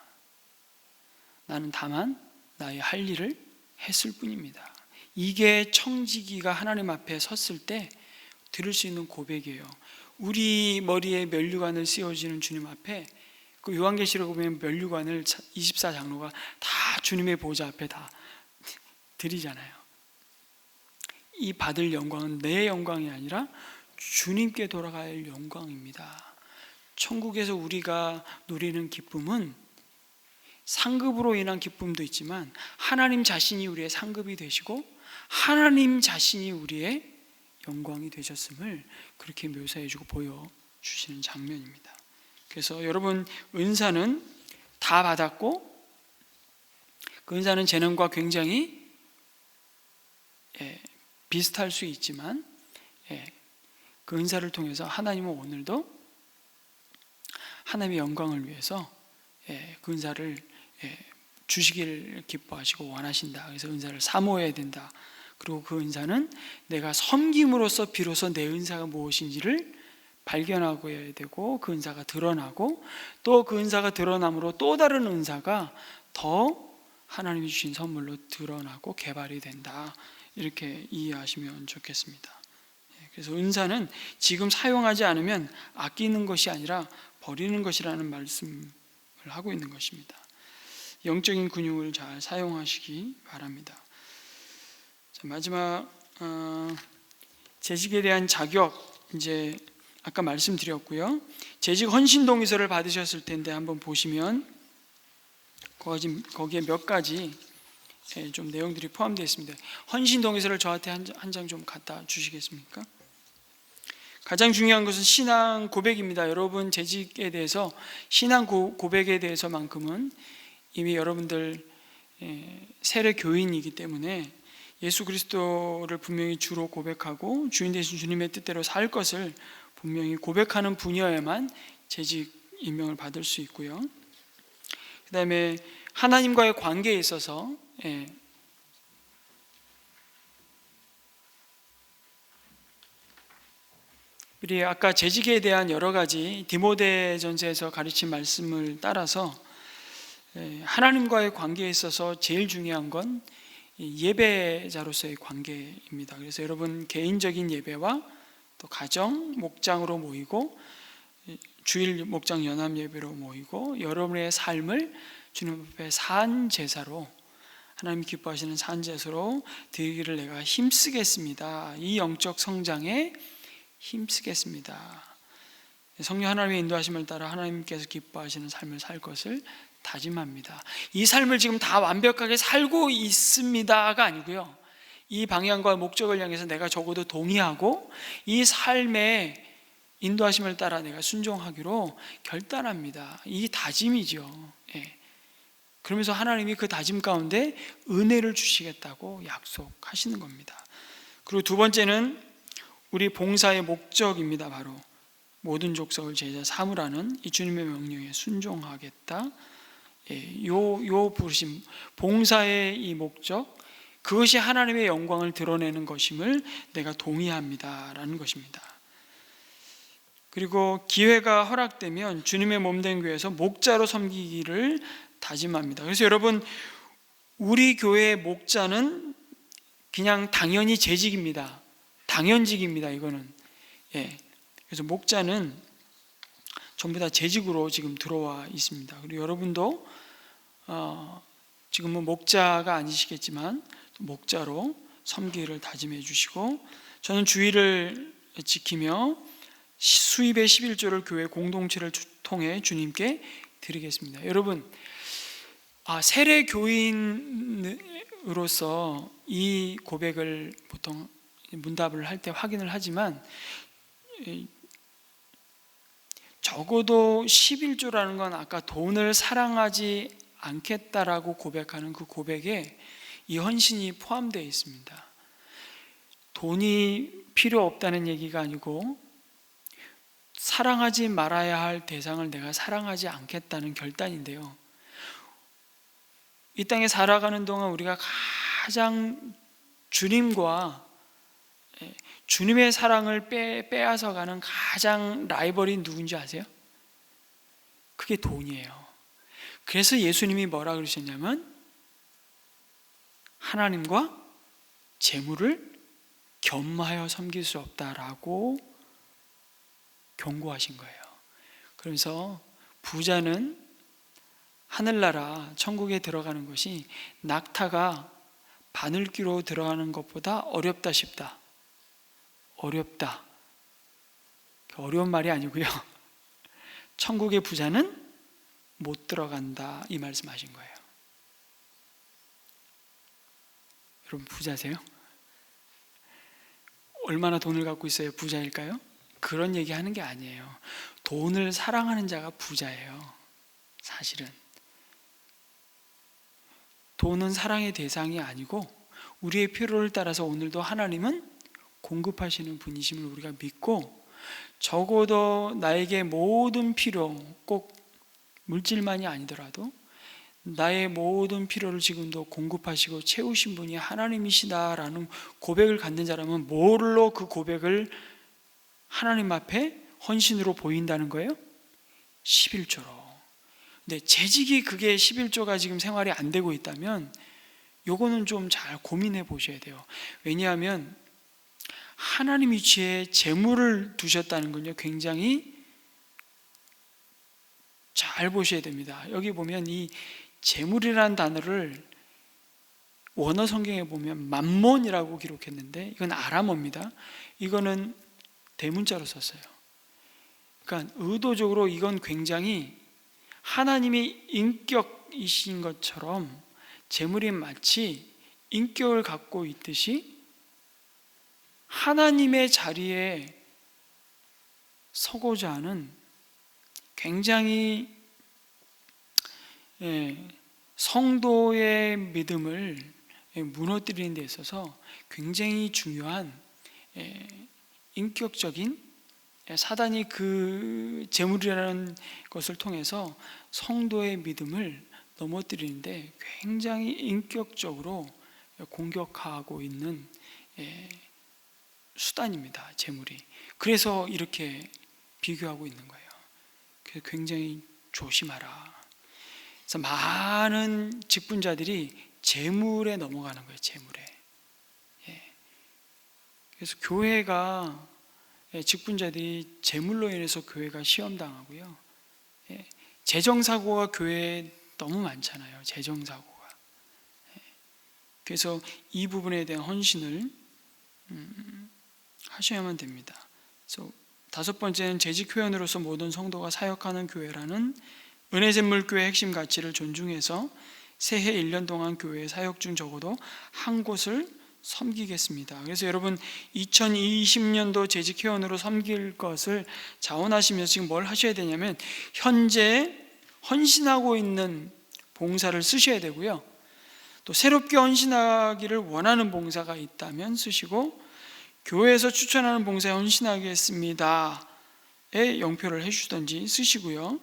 나는 다만 나의 할 일을 했을 뿐입니다. 이게 청지기가 하나님 앞에 섰을 때 들을 수 있는 고백이에요. 우리 머리에 면류관을 씌워주는 주님 앞에 그 요한계시록에 보면 면류관을 24장로가 다 주님의 보좌 앞에 다 드리잖아요. 이 받을 영광은 내 영광이 아니라 주님께 돌아갈 영광입니다. 천국에서 우리가 누리는 기쁨은 상급으로 인한 기쁨도 있지만 하나님 자신이 우리의 상급이 되시고 하나님 자신이 우리의 영광이 되셨음을 그렇게 묘사해주고 보여주시는 장면입니다. 그래서 여러분, 은사는 다 받았고 그 은사는 재능과 굉장히 비슷할 수 있지만 그 은사를 통해서 하나님은 오늘도 하나님의 영광을 위해서 그 은사를 주시기를 기뻐하시고 원하신다. 그래서 은사를 사모해야 된다. 그리고 그 은사는 내가 섬김으로써 비로소 내 은사가 무엇인지를 발견하고 해야 되고 그 은사가 드러나고 또 그 은사가 드러남으로 또 다른 은사가 더 하나님이 주신 선물로 드러나고 개발이 된다. 이렇게 이해하시면 좋겠습니다. 그래서 은사는 지금 사용하지 않으면 아끼는 것이 아니라 버리는 것이라는 말씀을 하고 있는 것입니다. 영적인 근육을 잘 사용하시기 바랍니다. 자, 마지막 재직에 대한 자격, 이제 아까 말씀드렸고요. 재직 헌신 동의서를 받으셨을 텐데 한번 보시면 거기에 몇 가지 좀 내용들이 포함되어 있습니다. 헌신 동의서를 저한테 한 장 좀 갖다 주시겠습니까? 가장 중요한 것은 신앙 고백입니다. 여러분 재직에 대해서 신앙 고백에 대해서만큼은 이미 여러분들 세례 교인이기 때문에 예수 그리스도를 분명히 주로 고백하고 주인 되신 주님의 뜻대로 살 것을 분명히 고백하는 분야에만 재직 임명을 받을 수 있고요. 그 다음에 하나님과의 관계에 있어서 우리 아까 재직에 대한 여러 가지 디모데전서에서 가르친 말씀을 따라서 하나님과의 관계에 있어서 제일 중요한 건 예배자로서의 관계입니다. 그래서 여러분 개인적인 예배와 또 가정 목장으로 모이고 주일 목장 연합 예배로 모이고 여러분의 삶을 주님 앞에 산 제사로 하나님 기뻐하시는 산 제사로 드리기를 내가 힘쓰겠습니다. 이 영적 성장에 힘쓰겠습니다. 성령 하나님의 인도하심을 따라 하나님께서 기뻐하시는 삶을 살 것을 다짐합니다. 이 삶을 지금 다 완벽하게 살고 있습니다가 아니고요. 이 방향과 목적을 향해서 내가 적어도 동의하고 이 삶의 인도하심을 따라 내가 순종하기로 결단합니다. 이 다짐이죠. 그러면서 하나님이 그 다짐 가운데 은혜를 주시겠다고 약속하시는 겁니다. 그리고 두 번째는 우리 봉사의 목적입니다. 바로 모든 족속을 제자 삼으라는 이 주님의 명령에 순종하겠다. 요 부르심, 봉사의 이 목적, 그것이 하나님의 영광을 드러내는 것임을 내가 동의합니다라는 것입니다. 그리고 기회가 허락되면 주님의 몸된 교회에서 목자로 섬기기를 다짐합니다. 그래서 여러분, 우리 교회의 목자는 그냥 당연히 재직입니다. 당연직입니다. 이거는. 그래서 목자는 전부 다 재직으로 지금 들어와 있습니다. 그리고 여러분도 지금은 목자가 아니시겠지만 목자로 섬기기를 다짐해 주시고, 저는 주의를 지키며 수입의 11조를 교회 공동체를 통해 주님께 드리겠습니다. 여러분, 세례 교인으로서 이 고백을 보통 문답을 할 때 확인을 하지만 적어도 11조라는 건 아까 돈을 사랑하지 않겠다라고 고백하는 그 고백에 이 헌신이 포함되어 있습니다. 돈이 필요 없다는 얘기가 아니고 사랑하지 말아야 할 대상을 내가 사랑하지 않겠다는 결단인데요. 이 땅에 살아가는 동안 우리가 가장 주님과 주님의 사랑을 빼앗아가는 가장 라이벌이 누군지 아세요? 그게 돈이에요. 그래서 예수님이 뭐라 그러셨냐면 하나님과 재물을 겸하여 섬길 수 없다라고 경고하신 거예요. 그러면서 부자는 하늘나라 천국에 들어가는 것이 낙타가 바늘귀로 들어가는 것보다 어렵다 싶다. 어렵다. 어려운 말이 아니고요. 천국의 부자는 못 들어간다, 이 말씀하신 거예요. 여러분 부자세요? 얼마나 돈을 갖고 있어야 부자일까요? 그런 얘기 하는 게 아니에요. 돈을 사랑하는 자가 부자예요. 사실은 돈은 사랑의 대상이 아니고 우리의 필요를 따라서 오늘도 하나님은 공급하시는 분이심을 우리가 믿고, 적어도 나에게 모든 필요, 꼭 물질만이 아니더라도 나의 모든 필요를 지금도 공급하시고 채우신 분이 하나님이시다라는 고백을 갖는 자라면 뭘로 그 고백을 하나님 앞에 헌신으로 보인다는 거예요? 11조로. 근데 재직이 그게 11조가 지금 생활이 안 되고 있다면 요거는 좀 잘 고민해 보셔야 돼요. 왜냐하면 하나님 위치에 재물을 두셨다는 건요, 굉장히 잘 보셔야 됩니다. 여기 보면 이 재물이라는 단어를 원어 성경에 보면 맘몬이라고 기록했는데 이건 아람어입니다. 이거는 대문자로 썼어요. 그러니까 의도적으로 이건 굉장히 하나님이 인격이신 것처럼 재물이 마치 인격을 갖고 있듯이 하나님의 자리에 서고자 하는 굉장히 성도의 믿음을 무너뜨리는 데 있어서 굉장히 중요한 인격적인, 사단이 그 재물이라는 것을 통해서 성도의 믿음을 넘어뜨리는데 굉장히 인격적으로 공격하고 있는 수단입니다, 재물이. 그래서 이렇게 비교하고 있는 거예요. 그래서 굉장히 조심하라. 그래서 많은 직분자들이 재물에 넘어가는 거예요, 재물에. 그래서 교회가, 직분자들이 재물로 인해서 교회가 시험당하고요. 재정사고가 교회에 너무 많잖아요, 재정사고가. 그래서 이 부분에 대한 헌신을 하셔야만 됩니다. 그래서 다섯 번째는 재직 회원으로서 모든 성도가 사역하는 교회라는 은혜샘물교회의 핵심 가치를 존중해서 새해 1년 동안 교회 사역 중 적어도 한 곳을 섬기겠습니다. 그래서 여러분 2020년도 재직 회원으로 섬길 것을 자원하시면서 지금 뭘 하셔야 되냐면 현재 헌신하고 있는 봉사를 쓰셔야 되고요. 또 새롭게 헌신하기를 원하는 봉사가 있다면 쓰시고, 교회에서 추천하는 봉사에 헌신하겠습니다에 영표를 해주시든지 쓰시고요.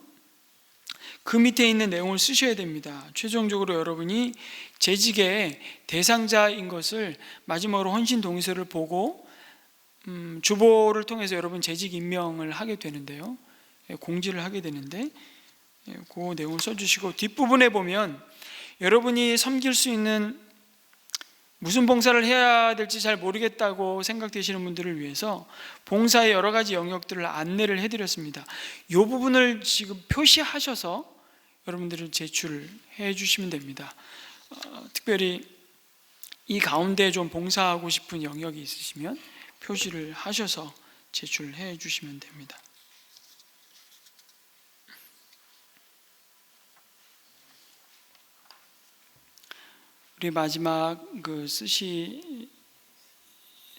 그 밑에 있는 내용을 쓰셔야 됩니다. 최종적으로 여러분이 재직의 대상자인 것을 마지막으로 헌신 동의서를 보고 주보를 통해서 여러분 재직 임명을 하게 되는데요, 공지를 하게 되는데 그 내용을 써주시고, 뒷부분에 보면 여러분이 섬길 수 있는, 무슨 봉사를 해야 될지 잘 모르겠다고 생각되시는 분들을 위해서 봉사의 여러 가지 영역들을 안내를 해드렸습니다. 이 부분을 지금 표시하셔서 여러분들은 제출해 주시면 됩니다. 특별히 이 가운데 좀 봉사하고 싶은 영역이 있으시면 표시를 하셔서 제출해 주시면 됩니다. 우리 마지막 쓰시는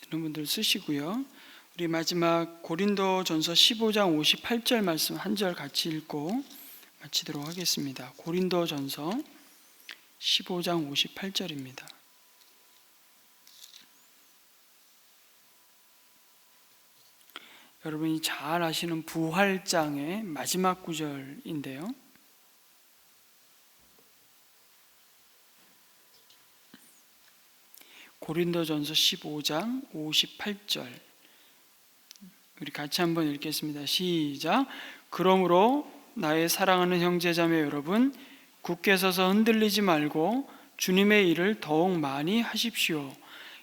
분들 쓰시고요. 우리 마지막 고린도전서 15장 58절 말씀 한 절 같이 읽고 마치도록 하겠습니다. 고린도전서 15장 58절입니다. 여러분이 잘 아시는 부활장의 마지막 구절인데요, 고린도전서 15장 58절 우리 같이 한번 읽겠습니다. 시작. 그러므로 나의 사랑하는 형제자매 여러분, 굳게 서서 흔들리지 말고 주님의 일을 더욱 많이 하십시오.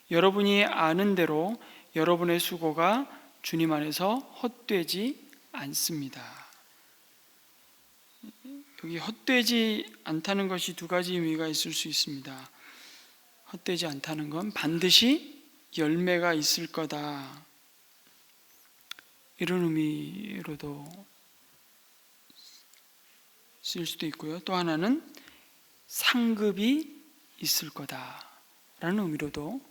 여러분이 아는 대로 여러분의 수고가 주님 안에서 헛되지 않습니다. 여기 헛되지 않다는 것이 두 가지 의미가 있을 수 있습니다. 헛되지 않다는 건 반드시 열매가 있을 거다, 이런 의미로도 쓸 수도 있고요. 또 하나는 상급이 있을 거다라는 의미로도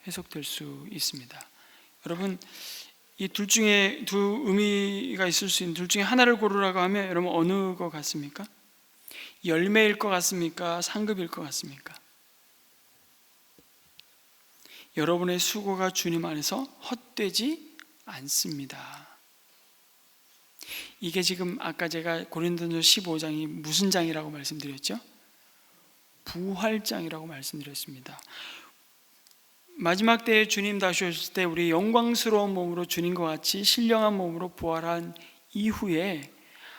해석될 수 있습니다. 여러분, 이 둘 중에 두 의미가 있을 수 있는 둘 중에 하나를 고르라고 하면 여러분 어느 것 같습니까? 열매일 것 같습니까? 상급일 것 같습니까? 여러분의 수고가 주님 안에서 헛되지 않습니다. 이게 지금 아까 제가 고린도전서 15장이 무슨 장이라고 말씀드렸죠? 부활장이라고 말씀드렸습니다. 마지막 때에 주님 다시 오실 때 우리 영광스러운 몸으로 주님과 같이 신령한 몸으로 부활한 이후에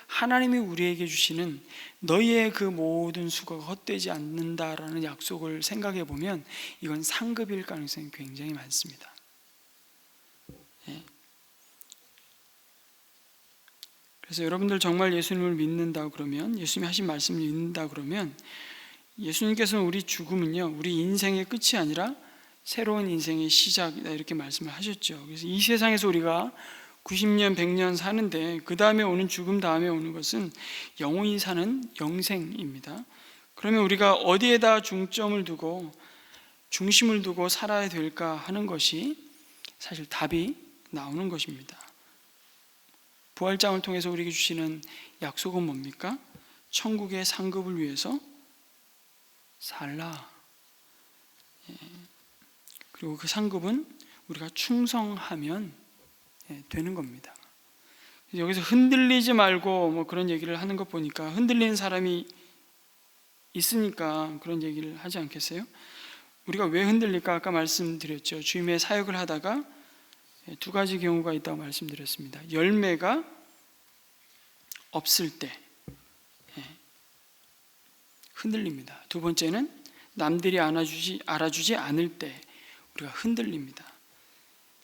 하나님이 우리에게 주시는 너희의 그 모든 수고가 헛되지 않는다라는 약속을 생각해 보면 이건 상급일 가능성이 굉장히 많습니다. 그래서 여러분들 정말 예수님을 믿는다 그러면, 예수님이 하신 말씀을 믿는다 그러면, 예수님께서는 우리 죽음은요, 우리 인생의 끝이 아니라 새로운 인생의 시작이다, 이렇게 말씀을 하셨죠. 그래서 이 세상에서 우리가 90년, 100년 사는데 그 다음에 오는 죽음 다음에 오는 것은 영원히 사는 영생입니다. 그러면 우리가 어디에다 중점을 두고 중심을 두고 살아야 될까 하는 것이 사실 답이 나오는 것입니다. 부활장을 통해서 우리에게 주시는 약속은 뭡니까? 천국의 상급을 위해서 살라. 그리고 그 상급은 우리가 충성하면 되는 겁니다. 여기서 흔들리지 말고 뭐 그런 얘기를 하는 것 보니까 흔들리는 사람이 있으니까 그런 얘기를 하지 않겠어요? 우리가 왜 흔들릴까? 아까 말씀드렸죠. 주님의 사역을 하다가 두 가지 경우가 있다고 말씀드렸습니다. 열매가 없을 때 흔들립니다. 두 번째는 남들이 알아주지 않을 때 우리가 흔들립니다.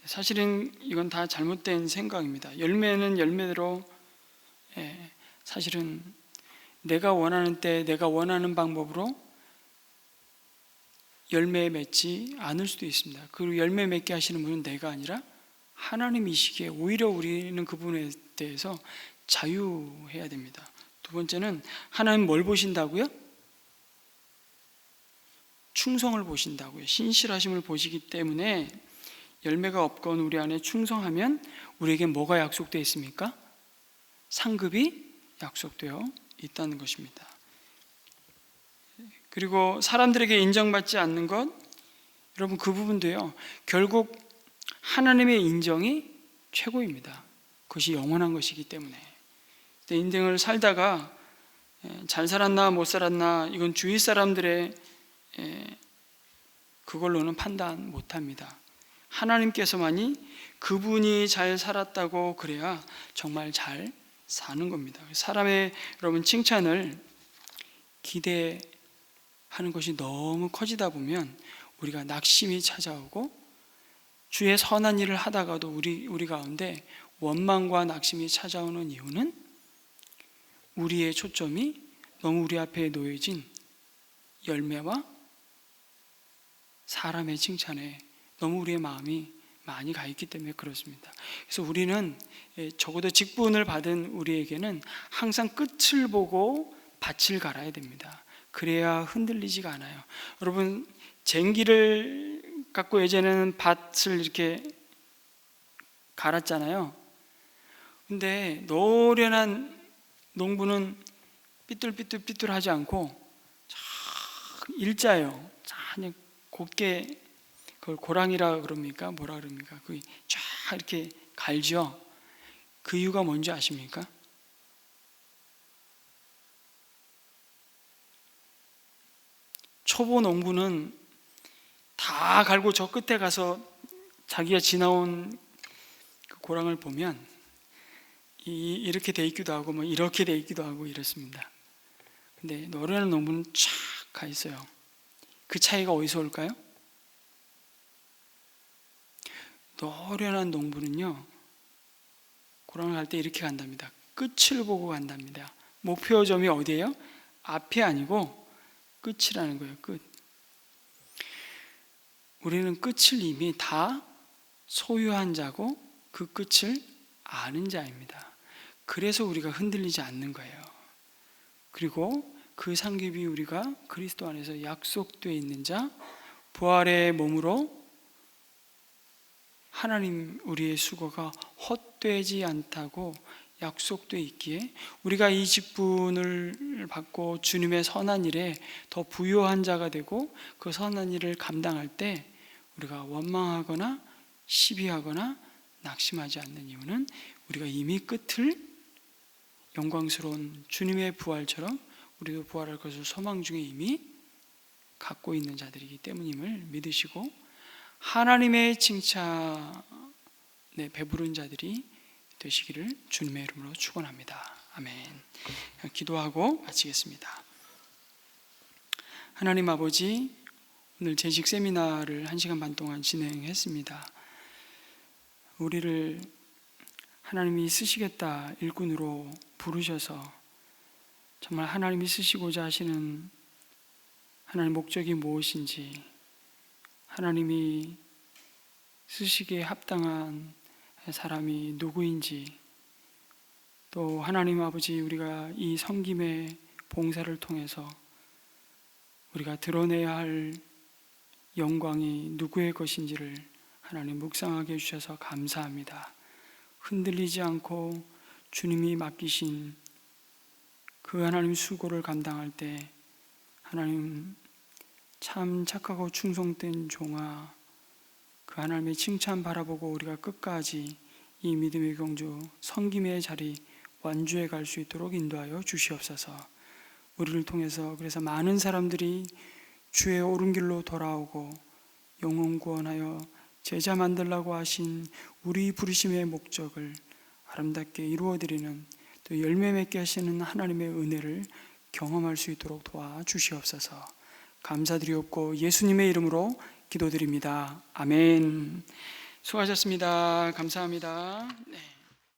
사실은 이건 다 잘못된 생각입니다. 열매는 열매대로 사실은 내가 원하는 때 내가 원하는 방법으로 열매 맺지 않을 수도 있습니다. 그리고 열매 맺게 하시는 분은 내가 아니라 하나님이시기에 오히려 우리는 그 부분에 대해서 자유해야 됩니다. 두 번째는 하나님 뭘 보신다고요? 충성을 보신다고요. 신실하심을 보시기 때문에 열매가 없건 우리 안에 충성하면 우리에게 뭐가 약속되어 있습니까? 상급이 약속되어 있다는 것입니다. 그리고 사람들에게 인정받지 않는 것, 여러분 그 부분도요, 결국 하나님의 인정이 최고입니다. 그것이 영원한 것이기 때문에. 인생을 살다가 잘 살았나 못 살았나 이건 주위 사람들의 그걸로는 판단 못합니다. 하나님께서만이 그분이 잘 살았다고 그래야 정말 잘 사는 겁니다. 사람의 여러분 칭찬을 기대하는 것이 너무 커지다 보면 우리가 낙심이 찾아오고 주의 선한 일을 하다가도 우리 가운데 원망과 낙심이 찾아오는 이유는 우리의 초점이 너무 우리 앞에 놓여진 열매와 사람의 칭찬에 너무 우리의 마음이 많이 가 있기 때문에 그렇습니다. 그래서 우리는 적어도 직분을 받은 우리에게는 항상 끝을 보고 밭을 갈아야 됩니다. 그래야 흔들리지가 않아요. 여러분 쟁기를 갖고 예전에는 밭을 이렇게 갈았잖아요. 근데 노련한 농부는 삐뚤삐뚤하지 않고 일자요. 그냥 곱게 그걸 고랑이라 그럽니까? 뭐라 그럽니까? 그 쫙 이렇게 갈죠. 그 이유가 뭔지 아십니까? 초보 농부는 다 갈고 저 끝에 가서 자기가 지나온 그 고랑을 보면 이렇게 돼 있기도 하고 뭐 이렇게 돼 있기도 하고 이렇습니다. 근데 노련한 농부는 쫙 가 있어요. 그 차이가 어디서 올까요? 노련한 농부는요, 고랑을 갈 때 이렇게 간답니다. 끝을 보고 간답니다. 목표점이 어디예요? 앞이 아니고 끝이라는 거예요. 끝. 우리는 끝을 이미 다 소유한 자고 그 끝을 아는 자입니다. 그래서 우리가 흔들리지 않는 거예요. 그리고 그 상급이 우리가 그리스도 안에서 약속되어 있는 자, 부활의 몸으로 하나님 우리의 수고가 헛되지 않다고 약속되어 있기에 우리가 이 직분을 받고 주님의 선한 일에 더 부요한 자가 되고 그 선한 일을 감당할 때 우리가 원망하거나 시비하거나 낙심하지 않는 이유는 우리가 이미 끝을 영광스러운 주님의 부활처럼 우리도 부활할 것을 소망 중에 이미 갖고 있는 자들이기 때문임을 믿으시고 하나님의 칭찬에 배부른 자들이 되시기를 주님의 이름으로 축원합니다. 아멘. 기도하고 마치겠습니다. 하나님 아버지, 오늘 재직 세미나를 1시간 반 동안 진행했습니다. 우리를 하나님이 쓰시겠다 일꾼으로 부르셔서 정말 하나님이 쓰시고자 하시는 하나님의 목적이 무엇인지, 하나님이 쓰시기에 합당한 사람이 누구인지, 또 하나님 아버지, 우리가 이 섬김의 봉사를 통해서 우리가 드러내야 할 영광이 누구의 것인지를 하나님 묵상하게 해주셔서 감사합니다. 흔들리지 않고 주님이 맡기신 그 하나님 수고를 감당할 때 하나님 참 착하고 충성된 종아, 그 하나님의 칭찬 바라보고 우리가 끝까지 이 믿음의 경주 섬김의 자리 완주해 갈 수 있도록 인도하여 주시옵소서. 우리를 통해서 그래서 많은 사람들이 주의 옳은 길로 돌아오고 영혼 구원하여 제자 만들라고 하신 우리 부르심의 목적을 아름답게 이루어드리는, 또 열매 맺게 하시는 하나님의 은혜를 경험할 수 있도록 도와주시옵소서. 감사드리옵고 예수님의 이름으로 기도드립니다. 아멘. 수고하셨습니다. 감사합니다. 네.